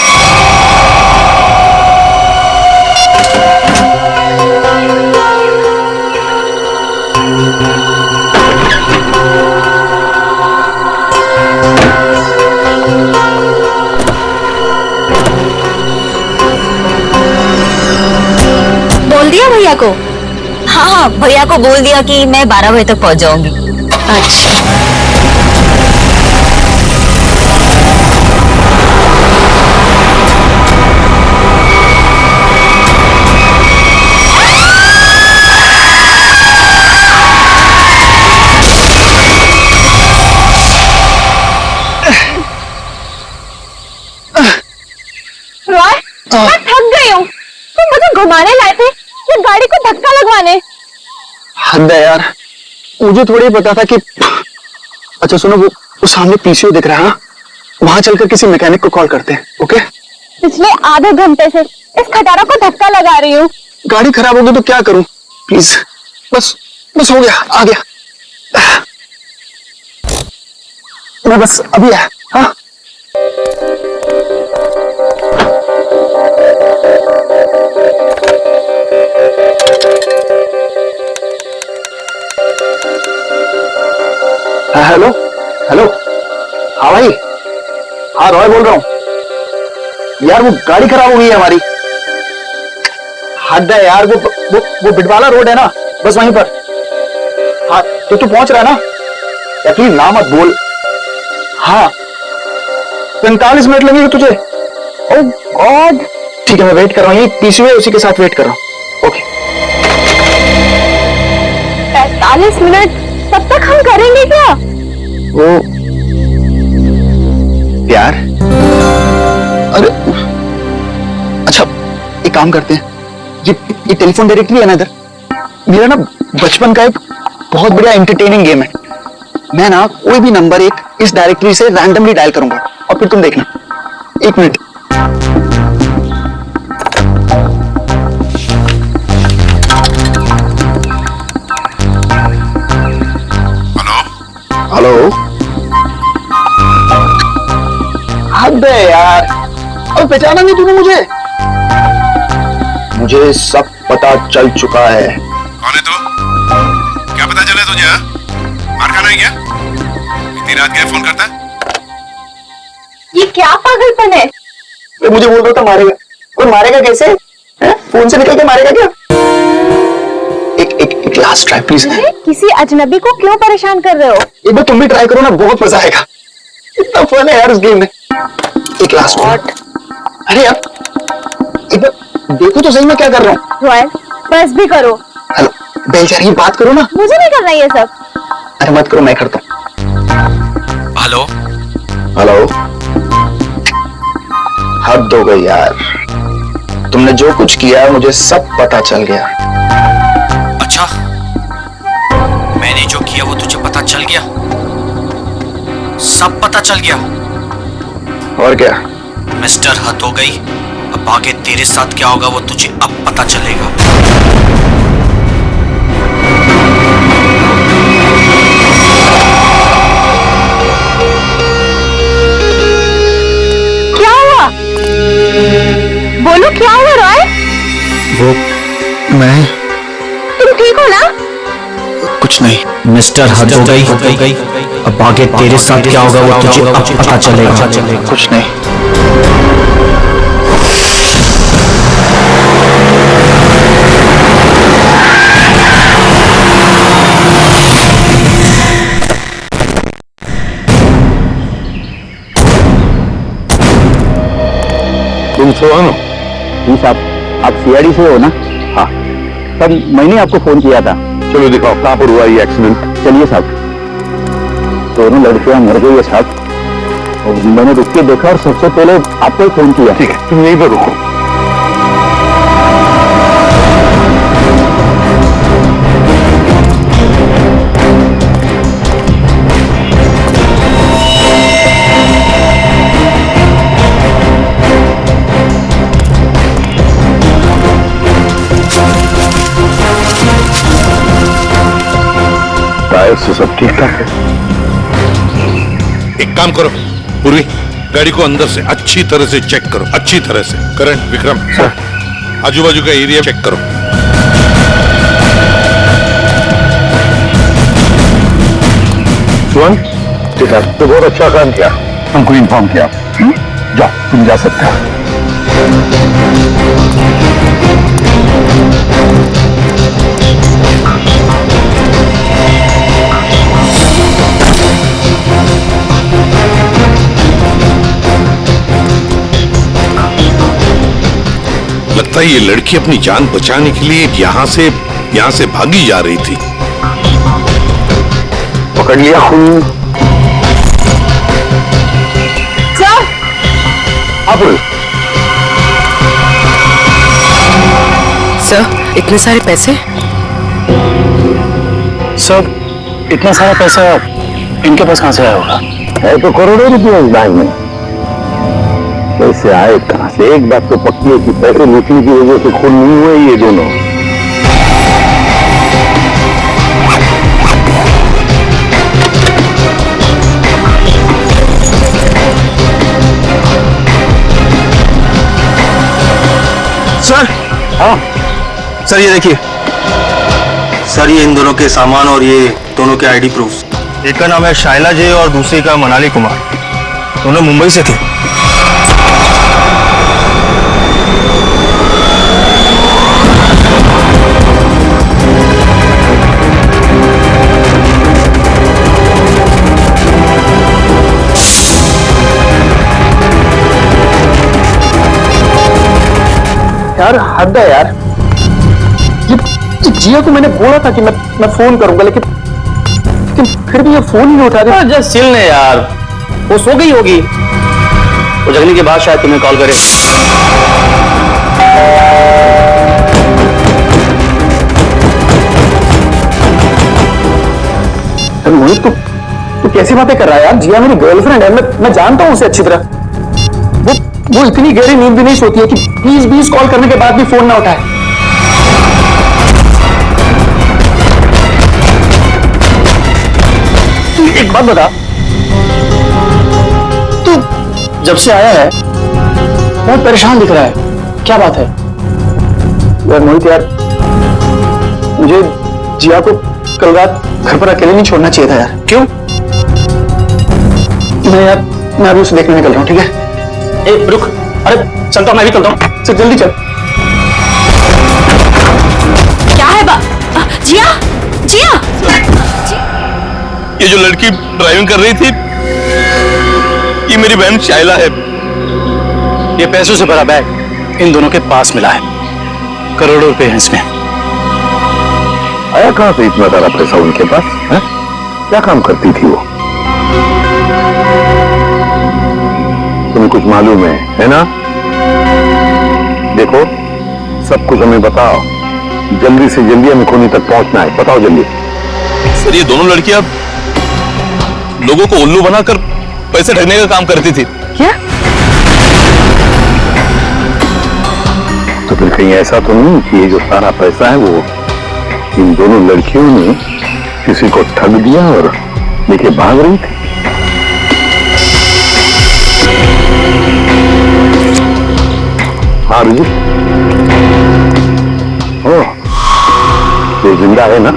बोल दिया भैया को? हाँ, भैया को बोल दिया कि मैं 12 बजे तक पहुंच जाऊंगी। अच्छा। घुमाने लाए थे या गाड़ी को धक्का लगवाने? हद है यार, मुझे थोड़ी पता था कि। अच्छा सुनो, वो सामने पीसीओ दिख रहा है, वहां चलकर किसी मैकेनिक को कॉल करते हैं। ओके? पिछले आधे घंटे से इस खटारा को धक्का लगा रही हूँ। गाड़ी खराब होगी तो क्या करूं? प्लीज, बस बस हो गया, आ गया मैं, बस अभी आया। हाँ हेलो हेलो, हाँ भाई, हाँ रॉय बोल रहा हूँ यार। वो गाड़ी खराब हो गई है हमारी। हद है यार, वो बिटवाला रोड है ना, बस वहीं पर। हाँ तो तू पहुंच रहा है ना? या प्लीज ना मत बोल। हाँ 45 मिनट लगेंगे तुझे? ओह गॉड, ठीक है मैं वेट कर रहा हूँ, यही पीसीओ है उसी के साथ वेट कर रहा हूँ। ओके 45 मिनट तब तक हम करेंगे क्या? वो प्यार, अरे अच्छा एक काम करते हैं, ये टेलीफोन डायरेक्टरी है ना इधर, मेरा ना बचपन का एक बहुत बढ़िया एंटरटेनिंग गेम है। मैं ना कोई भी नंबर एक इस डायरेक्टरी से रैंडमली डायल करूंगा और फिर तुम देखना। एक मिनट। हेलो हेलो, हद है यार, अब पहचाना नहीं तूने मुझे? मुझे सब पता चल चुका है। कौन है तू? क्या पता चला तुझे? मार खाना है क्या? इतनी रात क्या फोन करता है? ये क्या पागलपन है? तो मुझे बोल रहा था मारेगा, और मारेगा कैसे? है? फोन से निकल के मारेगा क्या? एक लास्ट ट्राई प्लीज। किसी अजनबी को क्यों परेशान कर रहे हो? एक बार तुम भी ट्राई करो ना, बहुत मजा आएगा। इतना फन है यार उस गेम में। एक लास्ट बार। अरे यार एक बार देखो तो सही मैं क्या कर रहा हूँ। रॉयल बस भी करो। हेलो बेचारी, बात करो ना। मुझे नहीं करना ये सब। अरे मत करो, मैं करता हूँ। हेलो हेलो, हद हो गई यार, तुमने जो कुछ किया मुझे सब पता चल गया। अच्छा, मैंने जो किया वो तुझे पता चल गया? सब पता चल गया? और क्या? मिस्टर हद हो गई, अब आगे तेरे साथ क्या होगा वो तुझे अब पता चलेगा। क्या हुआ? बोलो क्या हुआ रॉय? वो मैं, तुम ठीक हो ना? कुछ नहीं। मिस्टर हद हो गई, अब आगे तेरे साथ क्या होगा वो तुझे अब पता चलेगा। कुछ नहीं। तुम सोहन हो? जी साहब, आप सीआईडी से हो ना? हाँ। तब मैंने आपको फोन किया था। चलो दिखाओ कहाँ पर हुआ ये एक्सीडेंट। चलिए साहब। दोनों लड़कियां मर गई है साहब, और मैंने रुक के देखा और सबसे पहले आपको ही फोन किया। ठीक है, तुम यहीं पर रुको। टायर से सब ठीक ठाक है। एक काम करो पूर्वी, गाड़ी को अंदर से अच्छी तरह से चेक करो, अच्छी तरह से। करण, विक्रम, आजू बाजू का एरिया चेक करो। सुवन, ठीक है, तो बहुत अच्छा काम किया, हमको इन्फॉर्म किया। जाओ, तुम जा सकते हो। लगता है ये लड़की अपनी जान बचाने के लिए यहाँ से भागी जा रही थी। पकड़ लिया खून। सर, आप सर इतने सारे पैसे? सर इतना सारा पैसा इनके पास कहां से आया होगा? है तो करोड़ों रुपए इस बैंक में, पैसे आए कहां से? एक बात तो पक्की है कि पैसे लूटने की वजह से खून नहीं हुए ये दोनों। सर, हाँ सर, ये देखिए सर, ये इन दोनों के सामान और ये दोनों के आईडी प्रूफ। एक का नाम है शाइला जे और दूसरे का मनाली कुमार, दोनों मुंबई से थे। यार हद है यार, ये जिया को मैंने बोला था कि मैं फोन करूंगा, लेकिन फिर भी ये फोन ही नहीं उठा रही। जस्ट चिल ने यार, वो सो गई होगी, वो जगने के बाद शायद तुम्हें कॉल करे। मोहित तू कैसी बातें कर रहा है यार? जिया मेरी गर्लफ्रेंड है, मैं जानता हूँ उसे अच्छी तरह। वो इतनी गहरी नींद भी नहीं सोती है कि 20 कॉल करने के बाद भी फोन ना उठाए। तू एक बात बता, तू जब से आया है बहुत परेशान दिख रहा है, क्या बात है? यार मोहित यार, मुझे जिया को कल रात घर पर अकेले नहीं छोड़ना चाहिए था यार। क्यों? मैं अभी उसे देखने निकल रहा हूँ, ठीक है? ए रुक, अरे चलता हूँ, मैं भी चलता हूँ, चल जल्दी चल। क्या है जिया? जिया, ये जो लड़की ड्राइविंग कर रही थी, ये मेरी बहन शाइला है। ये पैसों से भरा बैग इन दोनों के पास मिला है, करोड़ों रुपए हैं इसमें। आया कहां से इतना सारा पैसा उनके पास है? क्या काम करती थी वो? तुम्हें कुछ मालूम है ना? देखो, सब कुछ हमें बताओ, जल्दी से जल्दी हमें खूनी तक पहुंचना है, बताओ जल्दी। सर, ये दोनों लड़कियां लोगों को उल्लू बनाकर पैसे ठगने का काम करती थी। क्या? तो फिर कहीं ऐसा तो नहीं कि ये जो सारा पैसा है वो इन दोनों लड़कियों ने किसी को ठग दिया और लेके भाग रही थी? हाँ रुजी, ये जिंदा है ना?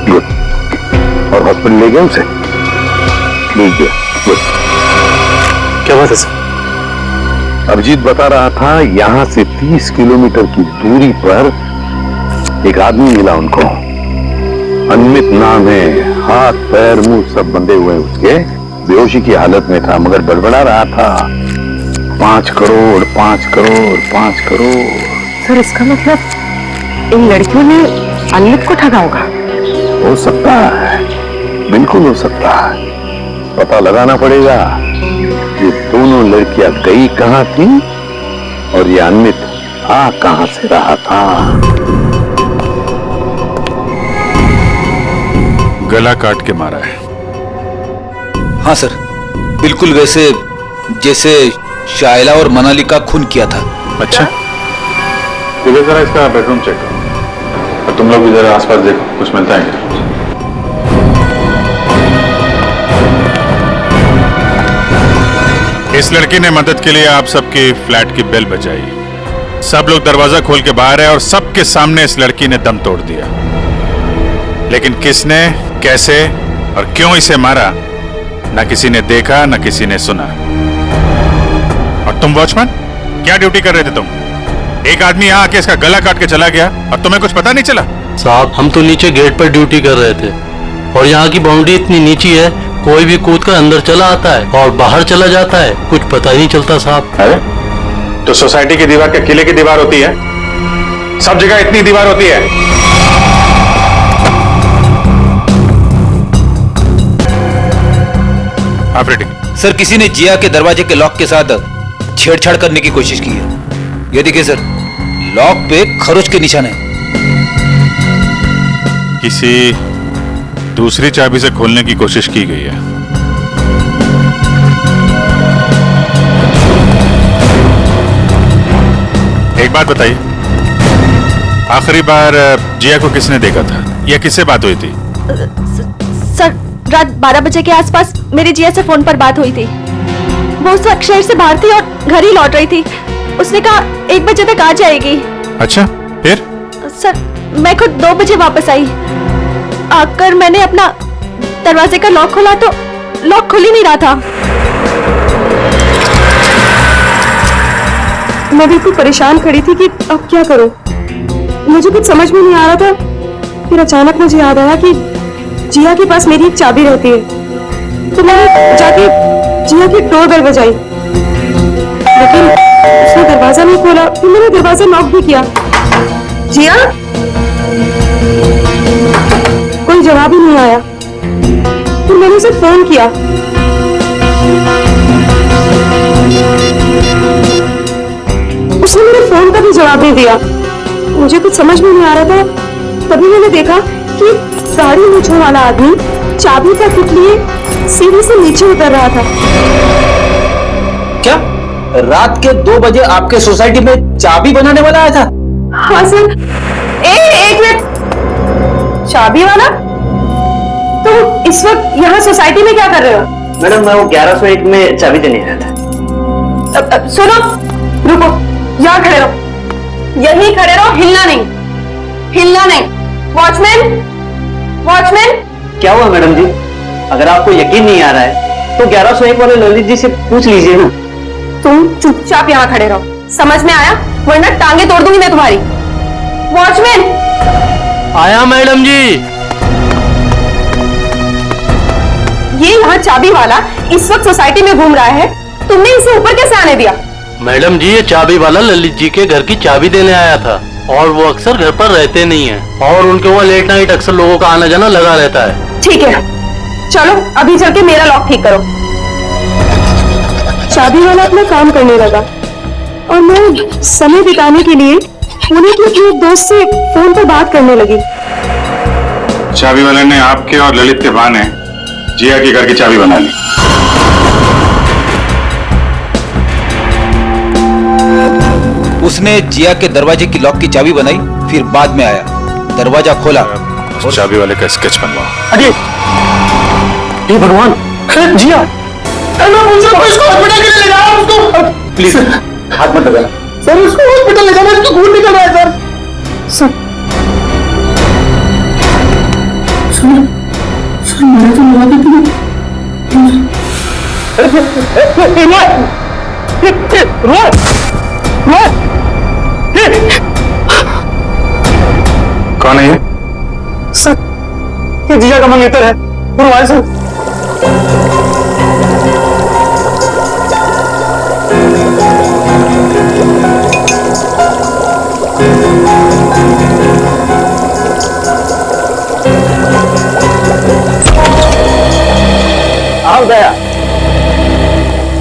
गुड। और हॉस्पिटल ले गए उसे? ले गया, गुड। क्या बात है सर? अभिजीत बता रहा था यहां से 30 किलोमीटर की दूरी पर एक आदमी मिला उनको, अनमित नाम है, हाथ पैर मुंह सब बंधे हुए उसके, बेहोशी की हालत में था मगर बड़बड़ा रहा था 5 करोड़ 5 करोड़ 5 करोड़। सर इसका मतलब इन लड़कियों ने अनमित को ठगा होगा? हो सकता है, बिल्कुल हो सकता है। पता लगाना पड़ेगा ये दोनों लड़कियां गई कहां थी और ये अनमित आ कहां से रहा था। गला काट के मारा है। हाँ सर, बिल्कुल वैसे जैसे शाइला और मनाली का खून किया था। अच्छा, तो जरा इसका बेडरूम चेक करो और तुम लोग भी जरा आसपास देखो, कुछ मिलता है क्या? इस लड़की ने मदद के लिए आप सबके फ्लैट की बेल बजाई, सब लोग दरवाजा खोल के बाहर है और सबके सामने इस लड़की ने दम तोड़ दिया। लेकिन किसने, कैसे और क्यों इसे मारा, ना किसी ने देखा ना किसी ने सुना। और तुम वॉचमैन, क्या ड्यूटी कर रहे थे तुम? एक आदमी यहाँ आके इसका गला काट के चला गया और तुम्हें कुछ पता नहीं चला? साहब, हम तो नीचे गेट पर ड्यूटी कर रहे थे और यहाँ की बाउंड्री इतनी नीची है, कोई भी कूद कर अंदर चला आता है और बाहर चला जाता है, कुछ पता ही नहीं चलता साहब। अरे तो सोसाइटी की दीवार क्या किले की दीवार होती है? सब जगह इतनी दीवार होती है? सर, किसी ने जिया के दरवाजे के लॉक के साथ छेड़छाड़ करने की कोशिश की है। ये देखिए सर, लॉक पे खरोच के निशान है। किसी दूसरी चाबी से खोलने की कोशिश की गई है। एक बात बताइए, आखिरी बार जिया को किसने देखा था या किससे बात हुई थी? सर, रात 12 बजे के आसपास मेरी जिया से फोन पर बात हुई थी। वो उस वक्त शहर से बाहर थी और घर ही लौट रही थी। उसने कहा 1 बजे तक आ जाएगी। अच्छा, फिर? सर, मैं खुद 2 बजे वापस आई। आकर मैंने अपना दरवाजे का लॉक खोला तो लॉक खुल ही नहीं रहा था। मैं बिल्कुल परेशान खड़ी थी कि अब क्या करूं। मुझे कुछ समझ में नहीं आ रहा था। फिर अचानक मुझे याद आया कि जिया के पास मेरी एक चाबी रहती है, तो मैंने जाके जिया की डोरबेल बजाई, लेकिन उसने दरवाजा नहीं खोला। फिर मैंने दरवाजा नॉक भी किया। जिया, कोई जवाब ही नहीं आया। फिर मैंने उसे फोन किया। उसने मेरे फोन का भी जवाब नहीं दिया। मुझे कुछ समझ में नहीं आ रहा था। तभी मैंने देखा कि गाड़ी मूंछों वाला आदमी चाबी का किट लिए सीढ़ी से नीचे उतर रहा था। क्या रात के 2 बजे आपके सोसाइटी में चाबी बनाने वाला आया था? हाँ सर। एक मिनट, चाबी वाला? तुम इस वक्त यहाँ सोसाइटी में क्या कर रहे हो? मैडम, मैं वो 1101 में चाबी देने आया था। सुनो, रुको, यहाँ खड़े रहो, यहीं खड़े रहो, हिलना नहीं, हिलना नहीं। Watchman, watchman. क्या हुआ मैडम जी? अगर आपको यकीन नहीं आ रहा है तो 1101 वाले ललित जी से पूछ लीजिए ना। तुम चुपचाप यहाँ खड़े रहो, समझ में आया? वरना टांगे तोड़ दूंगी मैं तुम्हारी। वॉचमैन। आया मैडम जी। ये यहाँ चाबी वाला इस वक्त सोसाइटी में घूम रहा है, तुमने इसे ऊपर कैसे आने दिया? मैडम जी, ये चाबी वाला ललित जी के घर की चाबी देने आया था और वो अक्सर घर पर रहते नहीं हैं और उनके वहाँ लेट नाइट अक्सर लोगों का आना जाना लगा रहता है। ठीक है, चलो अभी चल के मेरा लॉक ठीक करो। चाबी वाला अपना काम करने लगा और मैं समय बिताने के लिए पुणे के अपने दोस्त से फोन पर बात करने लगी। चाबी वाले ने आपके और ललित के बहाने जिया के घर की चाबी बना ली। उसने जिया के दरवाजे की लॉक की चाबी बनाई, फिर बाद में आया, दरवाजा खोला। उस चाबी वाले का स्केच बनवाओ। अरे ये भगवान, जिया, इसको हॉस्पिटल के लिए ले जाओ उसको। प्लीज हाथ मत लगाना सर, उसको हॉस्पिटल ले जाना, इसको खून निकल रहा है सर। सर मैंने तो लगा दी थी। कौन है ये? सर, ये जिया का मंगेतर है, गुरुवार सर। आओ दया,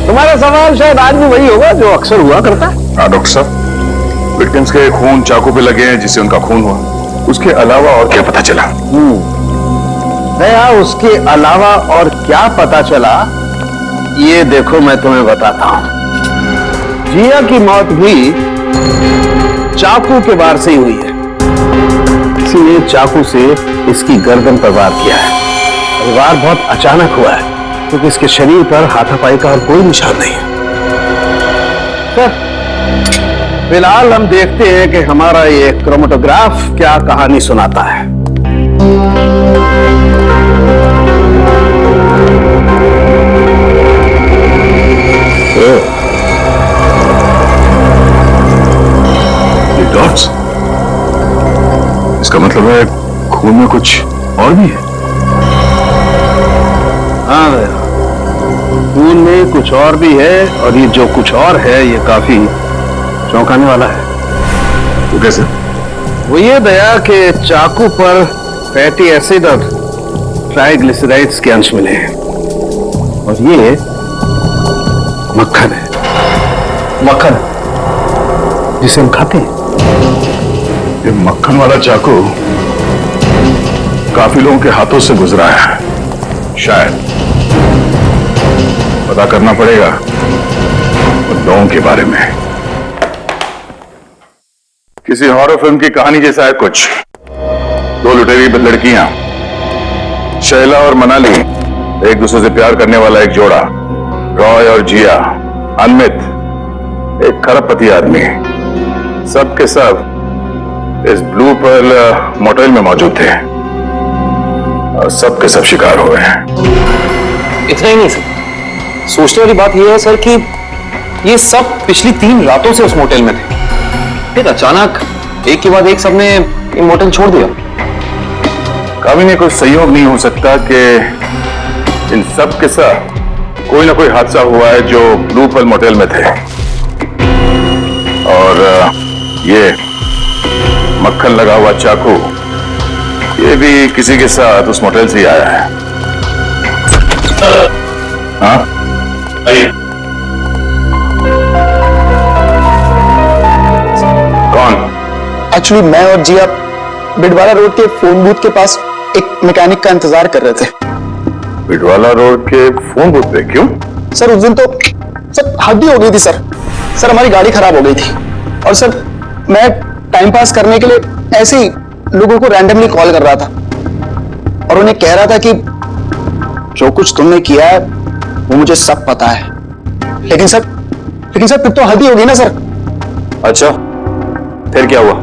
तुम्हारा सवाल शायद आज भी वही होगा जो अक्सर हुआ करता है। हाँ डॉक्टर साहब, विक्टिम्स के खून चाकू पे लगे हैं जिससे उनका खून हुआ, उसके अलावा और क्या पता चला? दया, उसके अलावा और क्या पता चला ये देखो मैं तुम्हें बताता हूं। जिया की मौत भी चाकू के वार से ही हुई है। किसी ने चाकू से इसकी गर्दन पर वार किया है। और वार बहुत अचानक हुआ है क्योंकि इसके शरीर पर हाथापाई का और कोई निशान नहीं है। फिलहाल हम देखते हैं कि हमारा ये क्रोमेटोग्राफ क्या कहानी सुनाता है। ये डॉट्स, इसका मतलब है खून में कुछ और भी है। हाँ भैया, खून में कुछ और भी है और ये जो कुछ और है ये काफी चौंकाने वाला है। वो कैसे? वो ये दया कि चाकू पर फैटी एसिड और ट्राइग्लिसराइड्स के अंश मिले हैं और ये मक्खन है, मक्खन जिसे हम खाते हैं। मक्खन वाला चाकू काफी लोगों के हाथों से गुजरा है। शायद पता करना पड़ेगा उन लोगों के बारे में। किसी हॉरर फिल्म की कहानी जैसा है कुछ। दो लुटेरी लड़कियां, शैला और मनाली, एक दूसरे से प्यार करने वाला एक जोड़ा, रॉय और जिया, अनमित, एक खरबपति आदमी, सब के सब इस ब्लू पर्ल मोटेल में मौजूद थे और सब के सब शिकार हुए हैं। इतना ही नहीं सर, सोचने वाली बात यह है सर कि ये सब पिछली 3 रातों से उस मोटेल में थे, फिर अचानक एक के बाद एक सबने ये मोटेल छोड़ दिया। कभी नहीं कोई संयोग नहीं हो सकता कि इन सब के साथ कोई ना कोई हादसा हुआ है जो ब्लू पर्ल मोटेल में थे, और ये मक्खन लगा हुआ चाकू ये भी किसी के साथ उस मोटेल से ही आया है। हाँ कौन? एक्चुअली मैं और जिया बिडवाला रोड के फोन बूथ के पास एक मैकेनिक का इंतजार कर रहे थे। बिडवाला रोड के फोन बूथ पे? क्यों सर? उस दिन तो सर हद ही हो गई थी सर। सर हमारी गाड़ी खराब हो गई थी और सर मैं टाइम पास करने के लिए ऐसे ही लोगों को रैंडमली कॉल कर रहा था और उन्हें कह रहा था कि जो कुछ तुमने किया है वो मुझे सब पता है। लेकिन सर फिर तो हद ही होगी ना सर। अच्छा फिर क्या हुआ?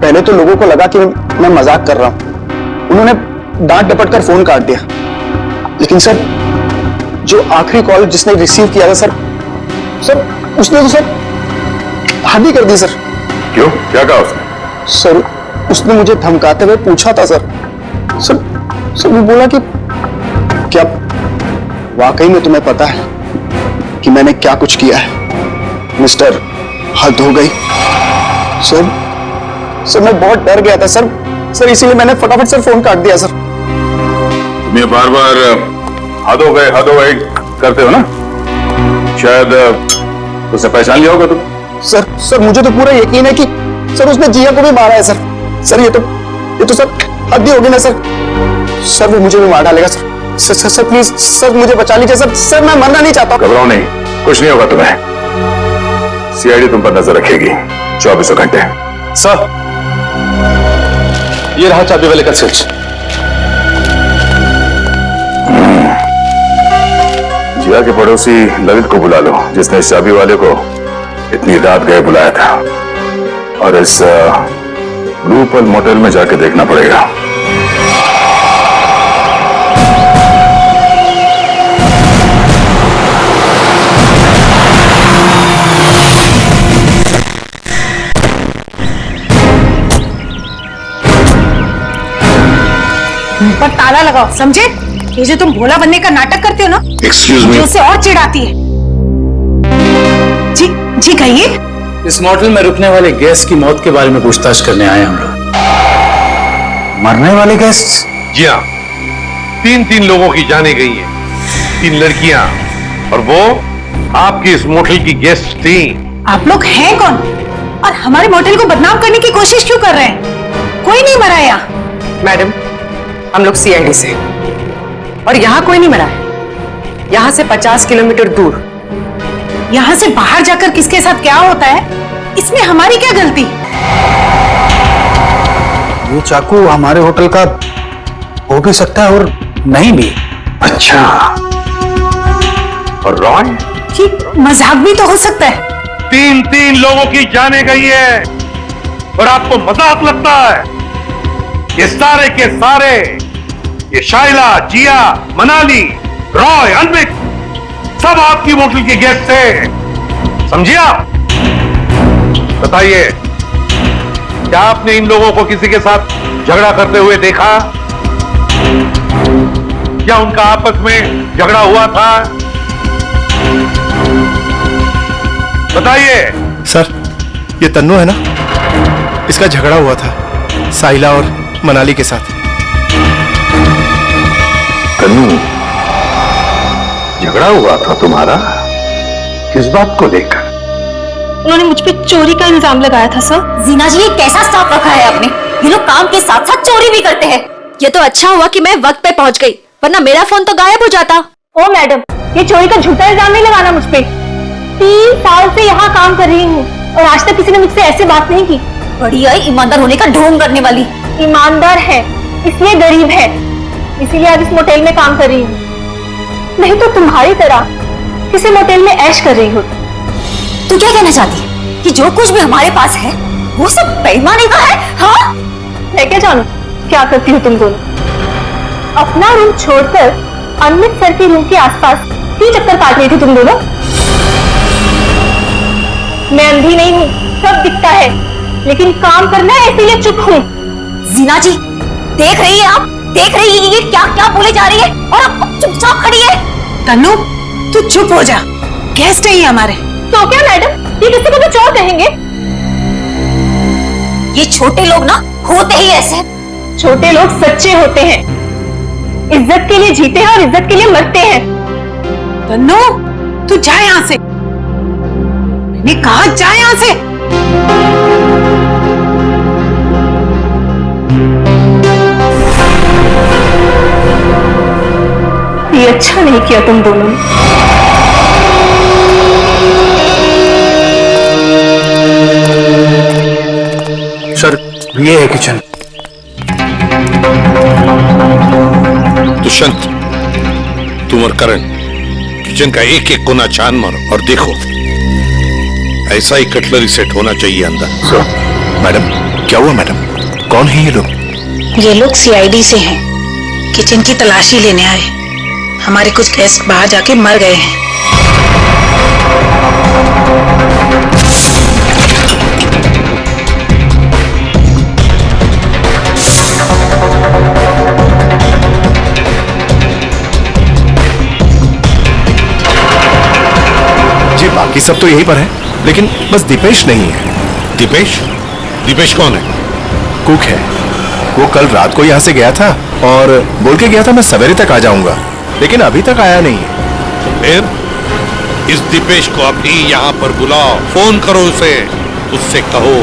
पहले तो लोगों को लगा कि मैं मजाक कर रहा हूं, उन्होंने डांट डपट कर फोन काट दिया। लेकिन सर जो आखिरी कॉल जिसने रिसीव किया था सर उसने तो सर हद ही कर दी सर। क्यों? क्या कहा उसने? सर उसने मुझे धमकाते हुए पूछा था सर वो बोला कि क्या वाकई में तुम्हें पता है कि मैंने क्या कुछ किया है? मिस्टर हद हो गई। सर मैं बहुत डर गया था सर इसीलिए मैंने फटाफट सर फोन काट दिया सर। तुम ये बार बार हद हो गए करते हो ना? शायद उसने पहचान लिया होगा तुम। सर मुझे तो पूरा यकीन है कि सर उसने जिया को भी मारा है सर ये तो सर हद ही होगी ना सर वो मुझे भी मार डालेगा सर प्लीज सर मुझे बचा लीजिए सर मैं मरना नहीं चाहता। घबराओ नहीं, कुछ नहीं होगा तुम्हें। सीआईडी तुम पर नजर रखेगी 24 घंटे। सर ये रहा चाबी वाले का स्विच। जिया के पड़ोसी ललित को बुला लो, जिसने इस चाबी वाले को इतनी रात गए बुलाया था, और इस ब्लू पर्ल मोटेल में जाके देखना पड़ेगा। पर ताला लगाओ, समझे? ये जो तुम भोला बनने का नाटक करते हो ना, एक्सक्यूज मी, उसे और चिढ़ाती है। जी कहिए। इस मोटेल में रुकने वाले गेस्ट की मौत के बारे में पूछताछ करने आए हम लोग। मरने वाले गेस्ट? जी हाँ, 3 लोगों की जाने गई हैं, 3 लड़कियां, और वो आपकी इस मोटेल की गेस्ट थी। आप लोग हैं कौन और हमारे मोटेल को बदनाम करने की कोशिश क्यों कर रहे हैं? कोई नहीं मरा यहाँ। मैडम हम लोग सीआईडी से, और यहाँ कोई नहीं मरा है। यहाँ से 50 किलोमीटर दूर। यहाँ से बाहर जाकर किसके साथ क्या होता है इसमें हमारी क्या गलती? ये चाकू हमारे होटल का हो भी सकता है और नहीं भी। अच्छा, और रॉय? जी मजाक भी तो हो सकता है। 3 लोगों की जाने गई है और आपको मजाक लगता है? ये सारे के सारे, ये शाइला, जिया, मनाली, रॉय, अनमित, सब आपकी मोटेल के गेस्ट थे, समझिए आप? बताइए, क्या आपने इन लोगों को किसी के साथ झगड़ा करते हुए देखा? क्या उनका आपस में झगड़ा हुआ था? बताइए। सर ये तन्नू है ना, इसका झगड़ा हुआ था साहिला और मनाली के साथ। तन्नू, झगड़ा हुआ था तुम्हारा? किस बात को लेकर? उन्होंने मुझ पे चोरी का इल्जाम लगाया था सर। जीना जी ये कैसा स्टाफ रखा है आपने? ये लोग काम के साथ साथ चोरी भी करते हैं। ये तो अच्छा हुआ कि मैं वक्त पे पहुंच गई, वरना मेरा फोन तो गायब हो जाता। ओ मैडम, ये चोरी का झूठा इल्जाम नहीं लगाना मुझ पे। 3 साल से यहाँ काम कर रही हूँ और आज तक किसी ने मुझसे ऐसे बात नहीं की। बढ़िया ईमानदार होने का ढोंग करने वाली। ईमानदार है इसलिए गरीब है, इसीलिए आज इस मोटेल में काम कर रही हूँ। नहीं तो तुम्हारी तरह किसी मोटेल में ऐश कर रही हो। तू क्या कहना चाहती है कि जो कुछ भी हमारे पास है वो सब बेईमानी का है? हाँ, मैं क्या जानूं क्या करती हो तुम दोनों। अपना रूम छोड़कर अमित सर के रूम के आसपास क्यों चक्कर काट रही थी तुम दोनों? मैं अंधी नहीं हूँ, सब दिखता है, लेकिन काम करना है इसीलिए चुप हूँ। जीना जी, देख रही है आप, देख रही है ये क्या क्या बोले जा रही है और आप चुपचाप खड़ी है। तनु, तू चुप हो जा, गेस्ट है ये हमारे। तो क्या मैडम, ये किसी को कुछ और कहेंगे? ये छोटे लोग ना होते ही ऐसे। छोटे लोग सच्चे होते हैं, इज्जत के लिए जीते हैं और इज्जत के लिए मरते हैं। तनु, तू जा यहाँ से, मैंने कहा जा यहाँ से। ये अच्छा नहीं किया तुम दोनों ने। सर, ये है किचन। दुष्यंत, तुम और करण किचन का एक एक कोना छान मारो और देखो ऐसा ही कटलरी सेट होना चाहिए अंदर। मैडम, क्या हुआ मैडम? कौन है ये लोग? ये लोग सीआईडी से हैं, किचन की तलाशी लेने आए। हमारे कुछ गेस्ट बाहर जाके मर गए हैं। जी बाकी सब तो यहीं पर है, लेकिन बस दीपेश नहीं है। दीपेश? दीपेश कौन है? कुक है। वो कल रात को यहाँ से गया था और बोल के गया था मैं सवेरे तक आ जाऊंगा, लेकिन अभी तक आया नहीं है। फिर इस दीपेश को अभी यहाँ पर बुलाओ, फोन करो उसे, उससे कहो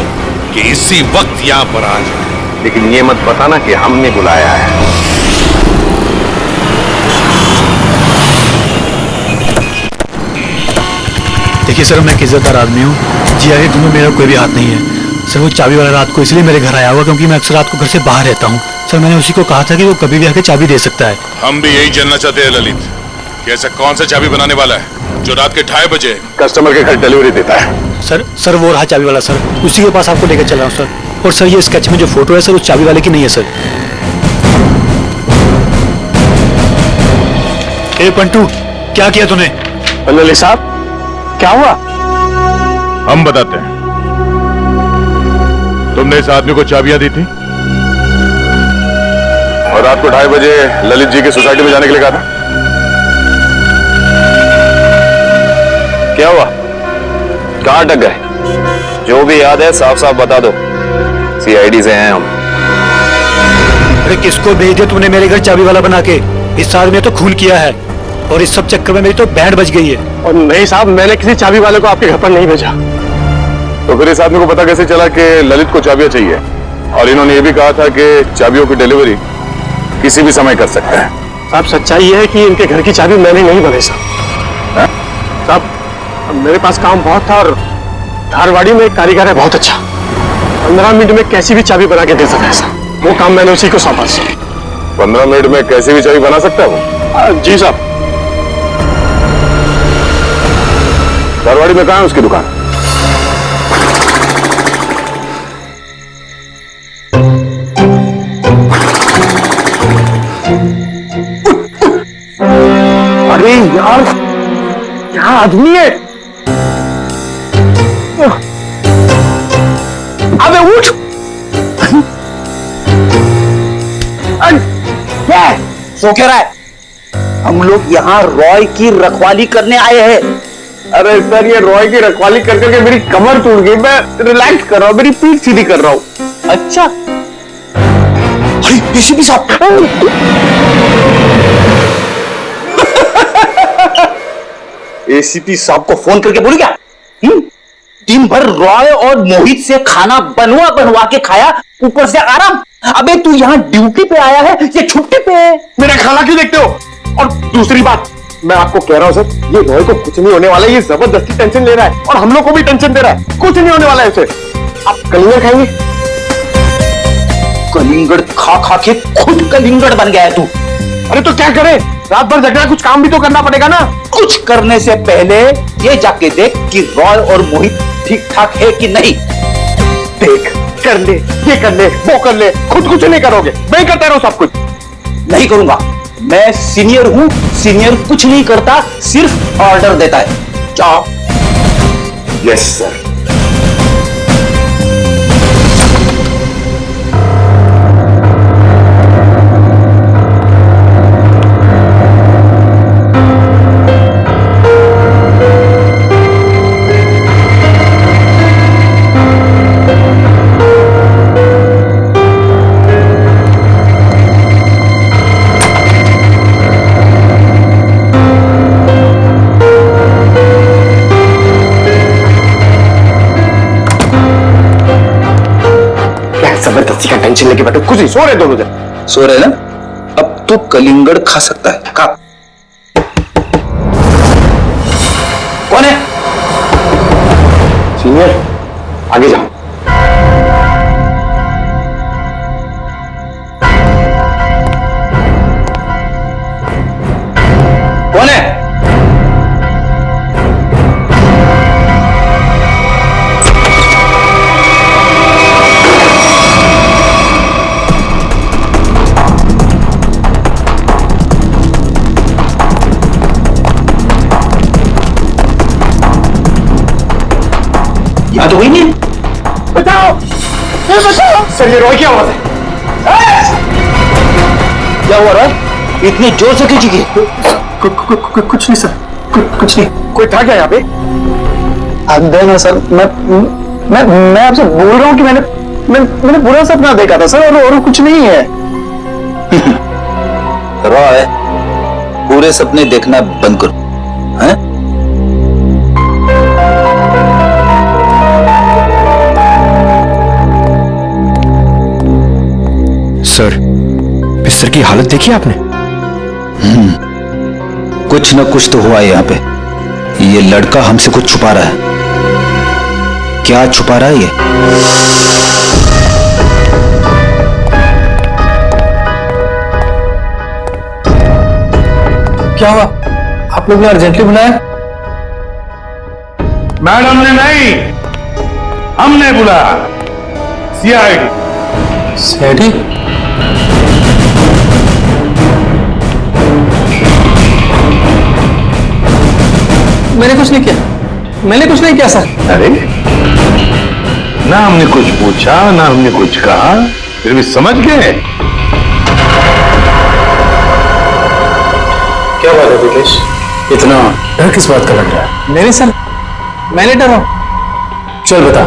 कि इसी वक्त यहाँ पर आ जाए। लेकिन ये मत बताना कि हमने बुलाया है। देखिए सर, मैं एक इज्जतदार आदमी हूँ, जी आगे तुम्हें मेरा कोई भी हाथ नहीं है। सर वो चाबी वाला रात को इसलिए मेरे घर आया हुआ क्योंकि मैं अक्सर रात को घर से बाहर रहता हूँ। सर मैंने उसी को कहा था कि वो कभी भी आके चाबी दे सकता है। हम भी यही जानना चाहते हैं ललित, कि ऐसा कौन सा चाबी बनाने वाला है जो रात के 2:30 बजे कस्टमर के घर डिलीवरी देता है। सर वो रहा चाबी वाला सर, उसी के पास आपको लेकर चला हूँ सर। और सर ये स्केच में जो फोटो है सर उस चाबी वाले की नहीं है सर। ए पंटू, क्या किया तूने? ललित साहब, क्या हुआ? हम बताते हैं। तुमने इस आदमी को चाबियां दी थी और रात को 2:30 बजे ललित जी की सोसाइटी में जाने के लिए कहा था। क्या हुआ? कहाँ अटक गए? जो भी याद है साफ साफ बता दो, सीआईडी से हैं हम। अरे किसको भेज दिया तूने मेरे घर चाबी वाला बना के? इस आदमी ने तो खून किया है और इस सब चक्कर में मेरी तो बैंड बज गई है। और नहीं साहब, मैंने किसी चाबी वाले को आपके घर पर नहीं भेजा। तो फिर इस आदमी को पता कैसे चला कि ललित को चाबियां चाहिए? और इन्होंने ये भी कहा था कि चाबियों की डिलीवरी किसी भी समय कर सकते हैं। साहब सच्चाई ये है कि इनके घर की चाबी मैंने नहीं बनाई साहब। साहब मेरे पास काम बहुत था और धारवाड़ी में एक कारीगर है बहुत अच्छा, 15 मिनट में कैसी भी चाबी बना के दे सकता है साहब। वो काम मैंने उसी को सौंपा। 15 मिनट में कैसी भी चाबी बना सकता है वो? जी साहब। धारवाड़ी में कहाँ है उसकी दुकान? अरे यार, क्या आदमी है? अबे उठ! क्या है? सो क्या रहा है? हम लोग यहाँ रॉय की रखवाली करने आए हैं। अरे सर, ये रॉय की रखवाली कर करके मेरी कमर टूट गई। मैं रिलैक्स कर रहा हूँ, मेरी पीठ सीधी कर रहा हूँ। अच्छा, अरे एसीपी साहब, एसीपी साहब को फोन करके बोल क्या? दिन भर रॉय और मोहित से खाना बनवा बनवा के खाया, ऊपर से आराम। अबे तू यहाँ ड्यूटी पे आया है या छुट्टी पे है? मेरा खाना क्यों देखते हो? और दूसरी बात, मैं आपको कह रहा हूं सर, ये रॉय को कुछ नहीं होने वाला है। ये जबरदस्ती टेंशन ले रहा है और हम लोग को भी टेंशन दे रहा है। कुछ नहीं होने वाला है उसे। आप कलिंगड़ खाएंगे? कलिंगड़ खा खा के खुद कलिंगड़ बन गया है तू। अरे तो क्या करे, रात भर जगना, कुछ काम भी तो करना पड़ेगा ना। कुछ करने से पहले ये जाके देख कि रॉय और मोहित ठीक ठाक है कि नहीं। देख, कर ले, ये कर ले, वो कर ले, खुद कुछ नहीं करोगे, मैं करता रहूं सब कुछ। नहीं करूंगा, मैं सीनियर हूं, सीनियर कुछ नहीं करता, सिर्फ ऑर्डर देता है। जाओ। Yes sir. जबरदस्ती का टेंशन लेके बैठो, कुछ नहीं, सो रहे दोनों जन। सो रहे ना? अब तो कलिंगड़ खा सकता है। खा। कौन है? सीनियर, आगे जाओ। कौन है? तो हुई नहीं। बचाओ, बचाओ। सर ये रॉय की आवाज है। क्या हुआ रॉय? इतने जोर से खींची की? कुछ नहीं सर, कुछ नहीं। कोई था क्या यहाँ पे? ना सर, मैं आपसे बोल रहा हूँ कि मैंने बुरा सपना देखा था सर, और कुछ नहीं है। रॉय, पूरे सपने देखना बंद करो, हैं? सर, बिस्तर की हालत देखी आपने? कुछ न कुछ तो हुआ है यहाँ पे। ये लड़का हमसे कुछ छुपा रहा है। क्या छुपा रहा है ये? क्या हुआ? आप लोग ने अर्जेंटली बुलाया? मैडम ने नहीं, हमने बुलाया। सीआईडी। सीआईडी? मैंने कुछ नहीं किया, मैंने कुछ नहीं किया सर। अरे ना हमने कुछ पूछा, ना हमने कुछ कहा, फिर भी समझ गए। क्या बात है विकेश, इतना डर किस बात का लग रहा है? नहीं सर, मैंने डरा। चल बता,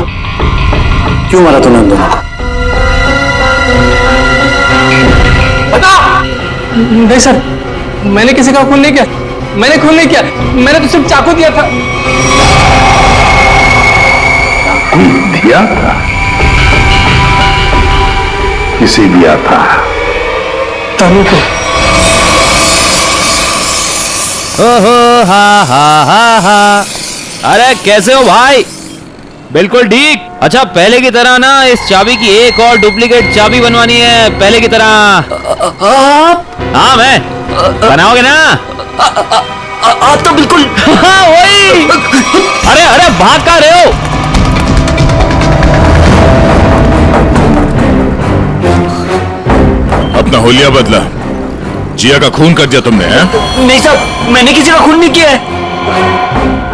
क्यों मारा तूने उन दोनों को? बता। नहीं सर, मैंने किसी का खून नहीं किया, मैंने खून नहीं किया, मैंने तो सिर्फ चाकू दिया था। दिया था? किसे दिया था? तानू को। ओहो हा हा हा हा। अरे कैसे हो भाई? बिल्कुल ठीक। अच्छा पहले की तरह ना इस चाबी की एक और डुप्लीकेट चाबी बनवानी है, पहले की तरह। हाँ मैं बनाओगे ना? तो बिल्कुल। हाँ वही। अरे अरे भाग कहाँ रहे हो? अपना होलिया बदला, जिया का खून कर दिया तुमने, हैं? नहीं सर, मैंने किसी का खून नहीं किया है।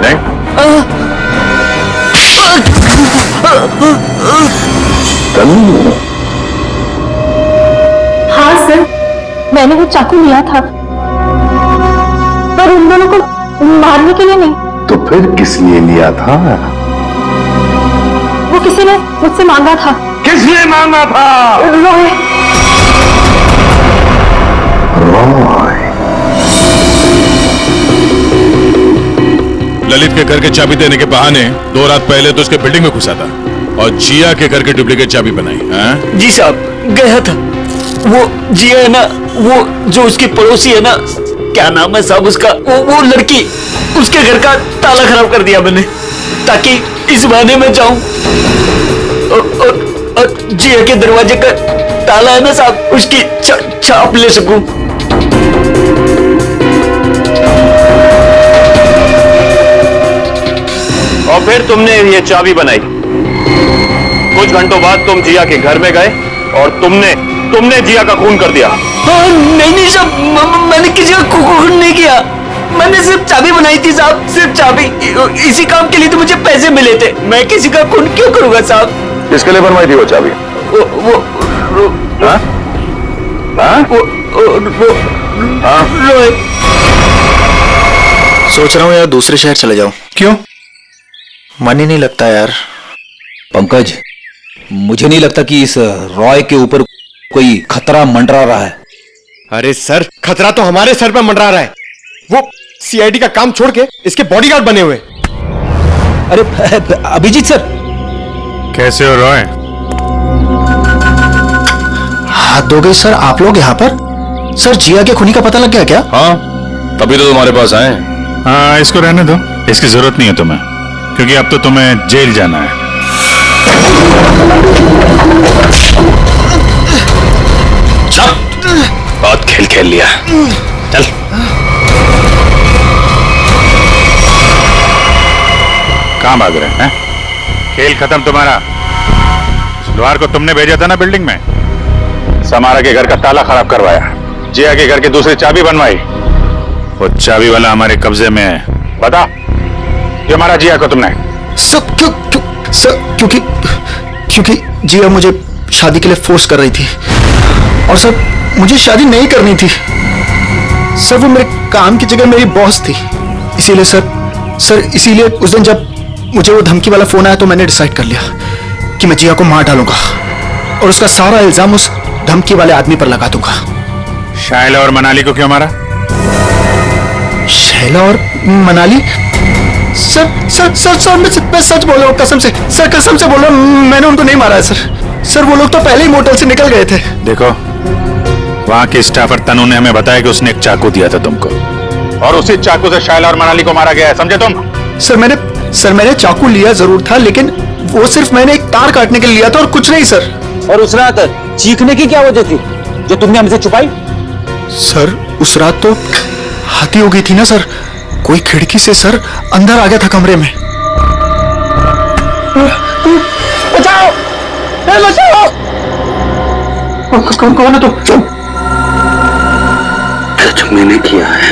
नहीं? हाँ सर, मैंने वो चाकू लिया था, पर उन दोनों को मारने के लिए नहीं। तो फिर किस लिए लिया था? वो किसी ने मुझसे मांगा था। किसने मांगा था? रॉय। ललित के घर के चाबी देने के बहाने 2 रात पहले तो उसके बिल्डिंग में घुसा था और जिया के घर की डुप्लीकेट चाबी बनाई। हाँ? जी साहब, गया था। वो जिया है ना, वो जो उसकी पड़ोसी है ना, क्या नाम है साहब उसका, वो लड़की, उसके घर का ताला खराब कर दिया मैंने, ताकि इस बहाने में जाऊं और जिया के दरवाजे का ताला है ना साहब, उसकी छाप ले सकूं। और फिर तुमने ये चाबी बनाई। कुछ घंटों बाद तुम जिया के घर में गए और तुमने जिया का खून कर दिया। नहीं साहब, मैंने किसी का खून नहीं किया, मैंने सिर्फ चाबी बनाई थी साहब, सिर्फ चाबी। इसी काम के लिए तो मुझे पैसे मिले थे, मैं किसी का खून क्यों करूंगा साहब? किसके लिए बनवाई थी वो चाबी? रोहित। सोच रहा हूँ यार दूसरे शहर चले जाऊं। क्यों? मन ही नहीं लगता यार। पंकज, मुझे नहीं लगता कि इस रॉय के ऊपर कोई खतरा मंडरा रहा है। अरे सर, खतरा तो हमारे सर पर मंडरा रहा है। वो सीआईडी का काम छोड़ के इसके बॉडीगार्ड बने हुए। अरे अभिजीत सर, कैसे हो रॉय? हाथ धो गई सर आप लोग यहाँ पर? सर जिया के खूनी का पता लग गया क्या? हाँ, तभी तो तुम्हारे पास आए। हाँ, इसको रहने दो, इसकी जरूरत नहीं है तुम्हें, क्योंकि अब तो तुम्हें जेल जाना है। बहुत खेल खेल लिया, चल। कहाँ भाग रहे हैं? खेल खत्म तुम्हारा। लोहार को तुमने भेजा था ना बिल्डिंग में, समारा के घर का ताला खराब करवाया, जिया के घर की दूसरी चाबी बनवाई। वो चाबी वाला हमारे कब्जे में है। बता, क्यों मारा जिया को तुमने? सब क्योंकि जिया मुझे शादी के लिए फोर्स कर रही थी, और सर मुझे शादी नहीं करनी थी सर। वो मेरे काम की जगह मेरी बॉस थी, इसीलिए सर इसीलिए उस दिन जब मुझे वो धमकी वाला फोन आया तो मैंने डिसाइड कर लिया कि मैं जिया को मार डालूंगा और उसका सारा इल्जाम उस धमकी वाले आदमी पर लगा दूंगा। शायला और मनाली को क्यों मारा? शैला और मनाली? सर मैं सच बोल रहा हूँ, कसम से सर, कसम से बोल रहा हूँ, मैंने उनको नहीं मारा है सर। वो लोग तो पहले ही मोटल से निकल गए थे। देखो, वहां के स्टाफर तनु ने हमें बताया कि उसने एक चाकू दिया था तुमको, और उसी चाकू से शायला और मनाली को मारा गया है, समझे तुम? सर मैंने चाकू लिया जरूर था, लेकिन वो सिर्फ मैंने एक तार काटने के लिए लिया था और कुछ नहीं सर। और उस रात चीखने की क्या वजह थी जो तुमने हमसे छुपाई? सर उस रात तो हाथी हो गई थी ना सर, कोई खिड़की से सर अंदर आ गया था कमरे में। बचाओ, बचाओ! कौन है तुम? जो मैंने किया है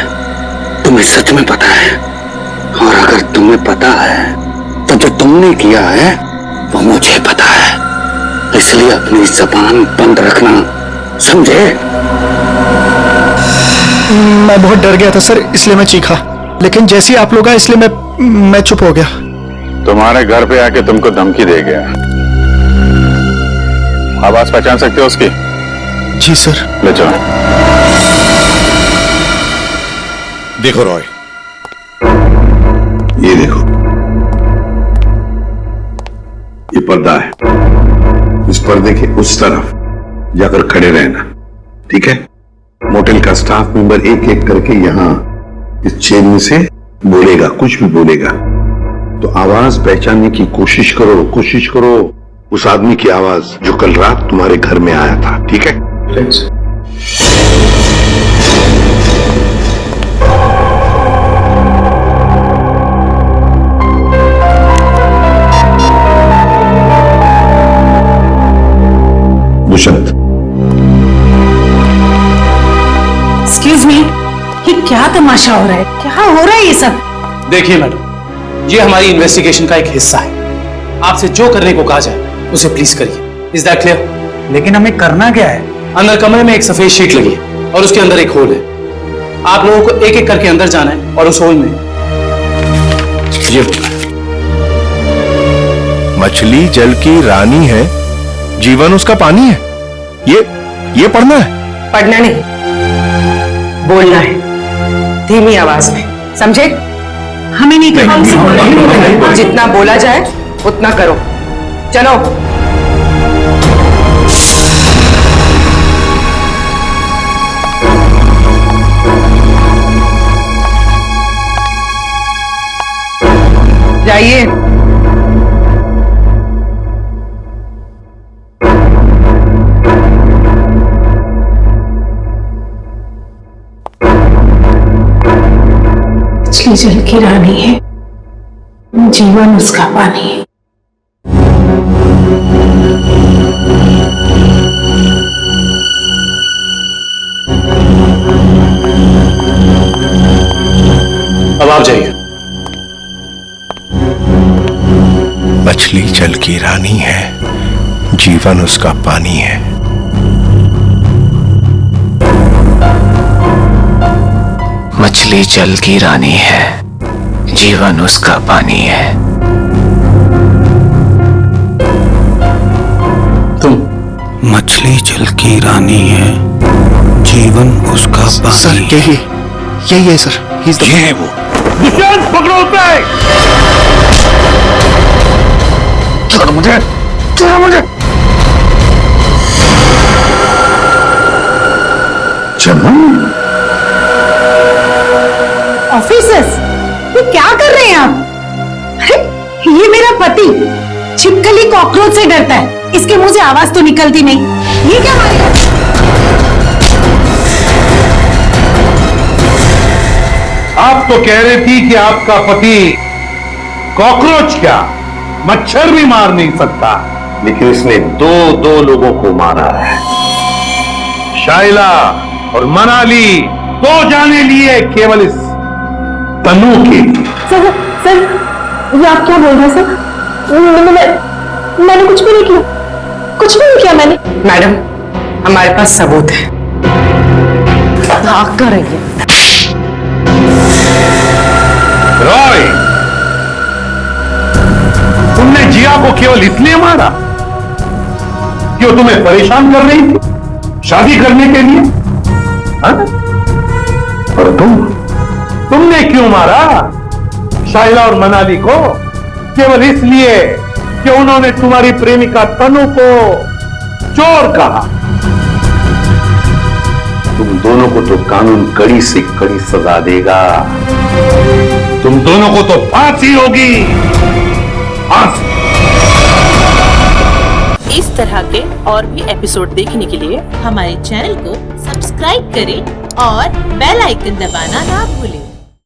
तुम्हें सच में पता है, और अगर तुम्हें पता है तो जो तुमने किया है वो मुझे पता है, इसलिए अपनी जुबान बंद रखना, समझे? मैं बहुत डर गया था सर, इसलिए मैं चीखा, लेकिन जैसे ही आप लोग आए इसलिए मैं चुप हो गया। तुम्हारे घर पे आके तुमको धमकी दे गया। आवाज पहचान सकते हो उसकी? जी सर। ले चलो। देखो रॉय, ये देखो, ये पर्दा है, इस पर्दे के उस तरफ जाकर खड़े रहना, ठीक है? मोटेल का स्टाफ मेंबर एक एक करके यहां इस चेन में से बोलेगा, कुछ भी बोलेगा तो आवाज पहचानने की कोशिश करो उस आदमी की आवाज जो कल रात तुम्हारे घर में आया था, ठीक है? दुष्यंत, एक्सक्यूज मी, ये क्या तमाशा हो रहा है? क्या हो रहा है ये सब? देखिए मैडम, ये हमारी इन्वेस्टिगेशन का एक हिस्सा है। आपसे जो करने को कहा जाए उसे प्लीज करिए। Is that clear? लेकिन हमें करना क्या है? अंदर कमरे में एक सफेद शीट लगी है और उसके अंदर एक होल है। आप लोगों को एक एक करके अंदर जाना है और उस होल में ये होगा। मछली जल की रानी है, जीवन उसका पानी है, ये पढ़ना है? पढ़ना नहीं, बोलना है, धीमी आवाज में, समझे? हमें नहीं करना। जितना बोला जाए उतना करो। चलो। जाइए। मछली जल की रानी है, जीवन उसका पानी है। अब आप जाइए। मछली जल की रानी है, जीवन उसका पानी है। मछली जल की रानी है, जीवन उसका पानी है। तुम मछली जल की रानी है, जीवन उसका पानी। सर यही है सर, ये है वो। पकड़ो उसे। छोड़ो मुझे, छोड़ो मुझे। चलो। ऑफिसर्स, ये क्या कर रहे हैं आप? अरे, ये मेरा पति छिपकली कॉकरोच से डरता है, इसके मुंह से आवाज तो निकलती नहीं। ये क्या मारेगा? आप तो कह रही थी कि आपका पति कॉकरोच क्या मच्छर भी मार नहीं सकता, लेकिन इसने दो लोगों को मारा है। शाइला और मनाली 2 जाने लिए केवल इस तनु के। सर ये आप क्या बोल रहे हैं सर? मैंने कुछ भी नहीं किया, कुछ भी नहीं किया मैंने। मैडम, हमारे पास सबूत है। भाग कर रही है। रॉय, तुमने जिया को केवल इसलिए मारा कि वो तुम्हें परेशान कर रही थी शादी करने के लिए, हाँ? और तुमने क्यों मारा शाइला और मनाली को? केवल इसलिए कि उन्होंने तुम्हारी प्रेमिका तनु को चोर कहा। तुम दोनों को तो कानून कड़ी से कड़ी सजा देगा। तुम दोनों को तो फांसी होगी, फांसी। इस तरह के और भी एपिसोड देखने के लिए हमारे चैनल को सब्सक्राइब करें और बेल आइकन दबाना ना भूलें।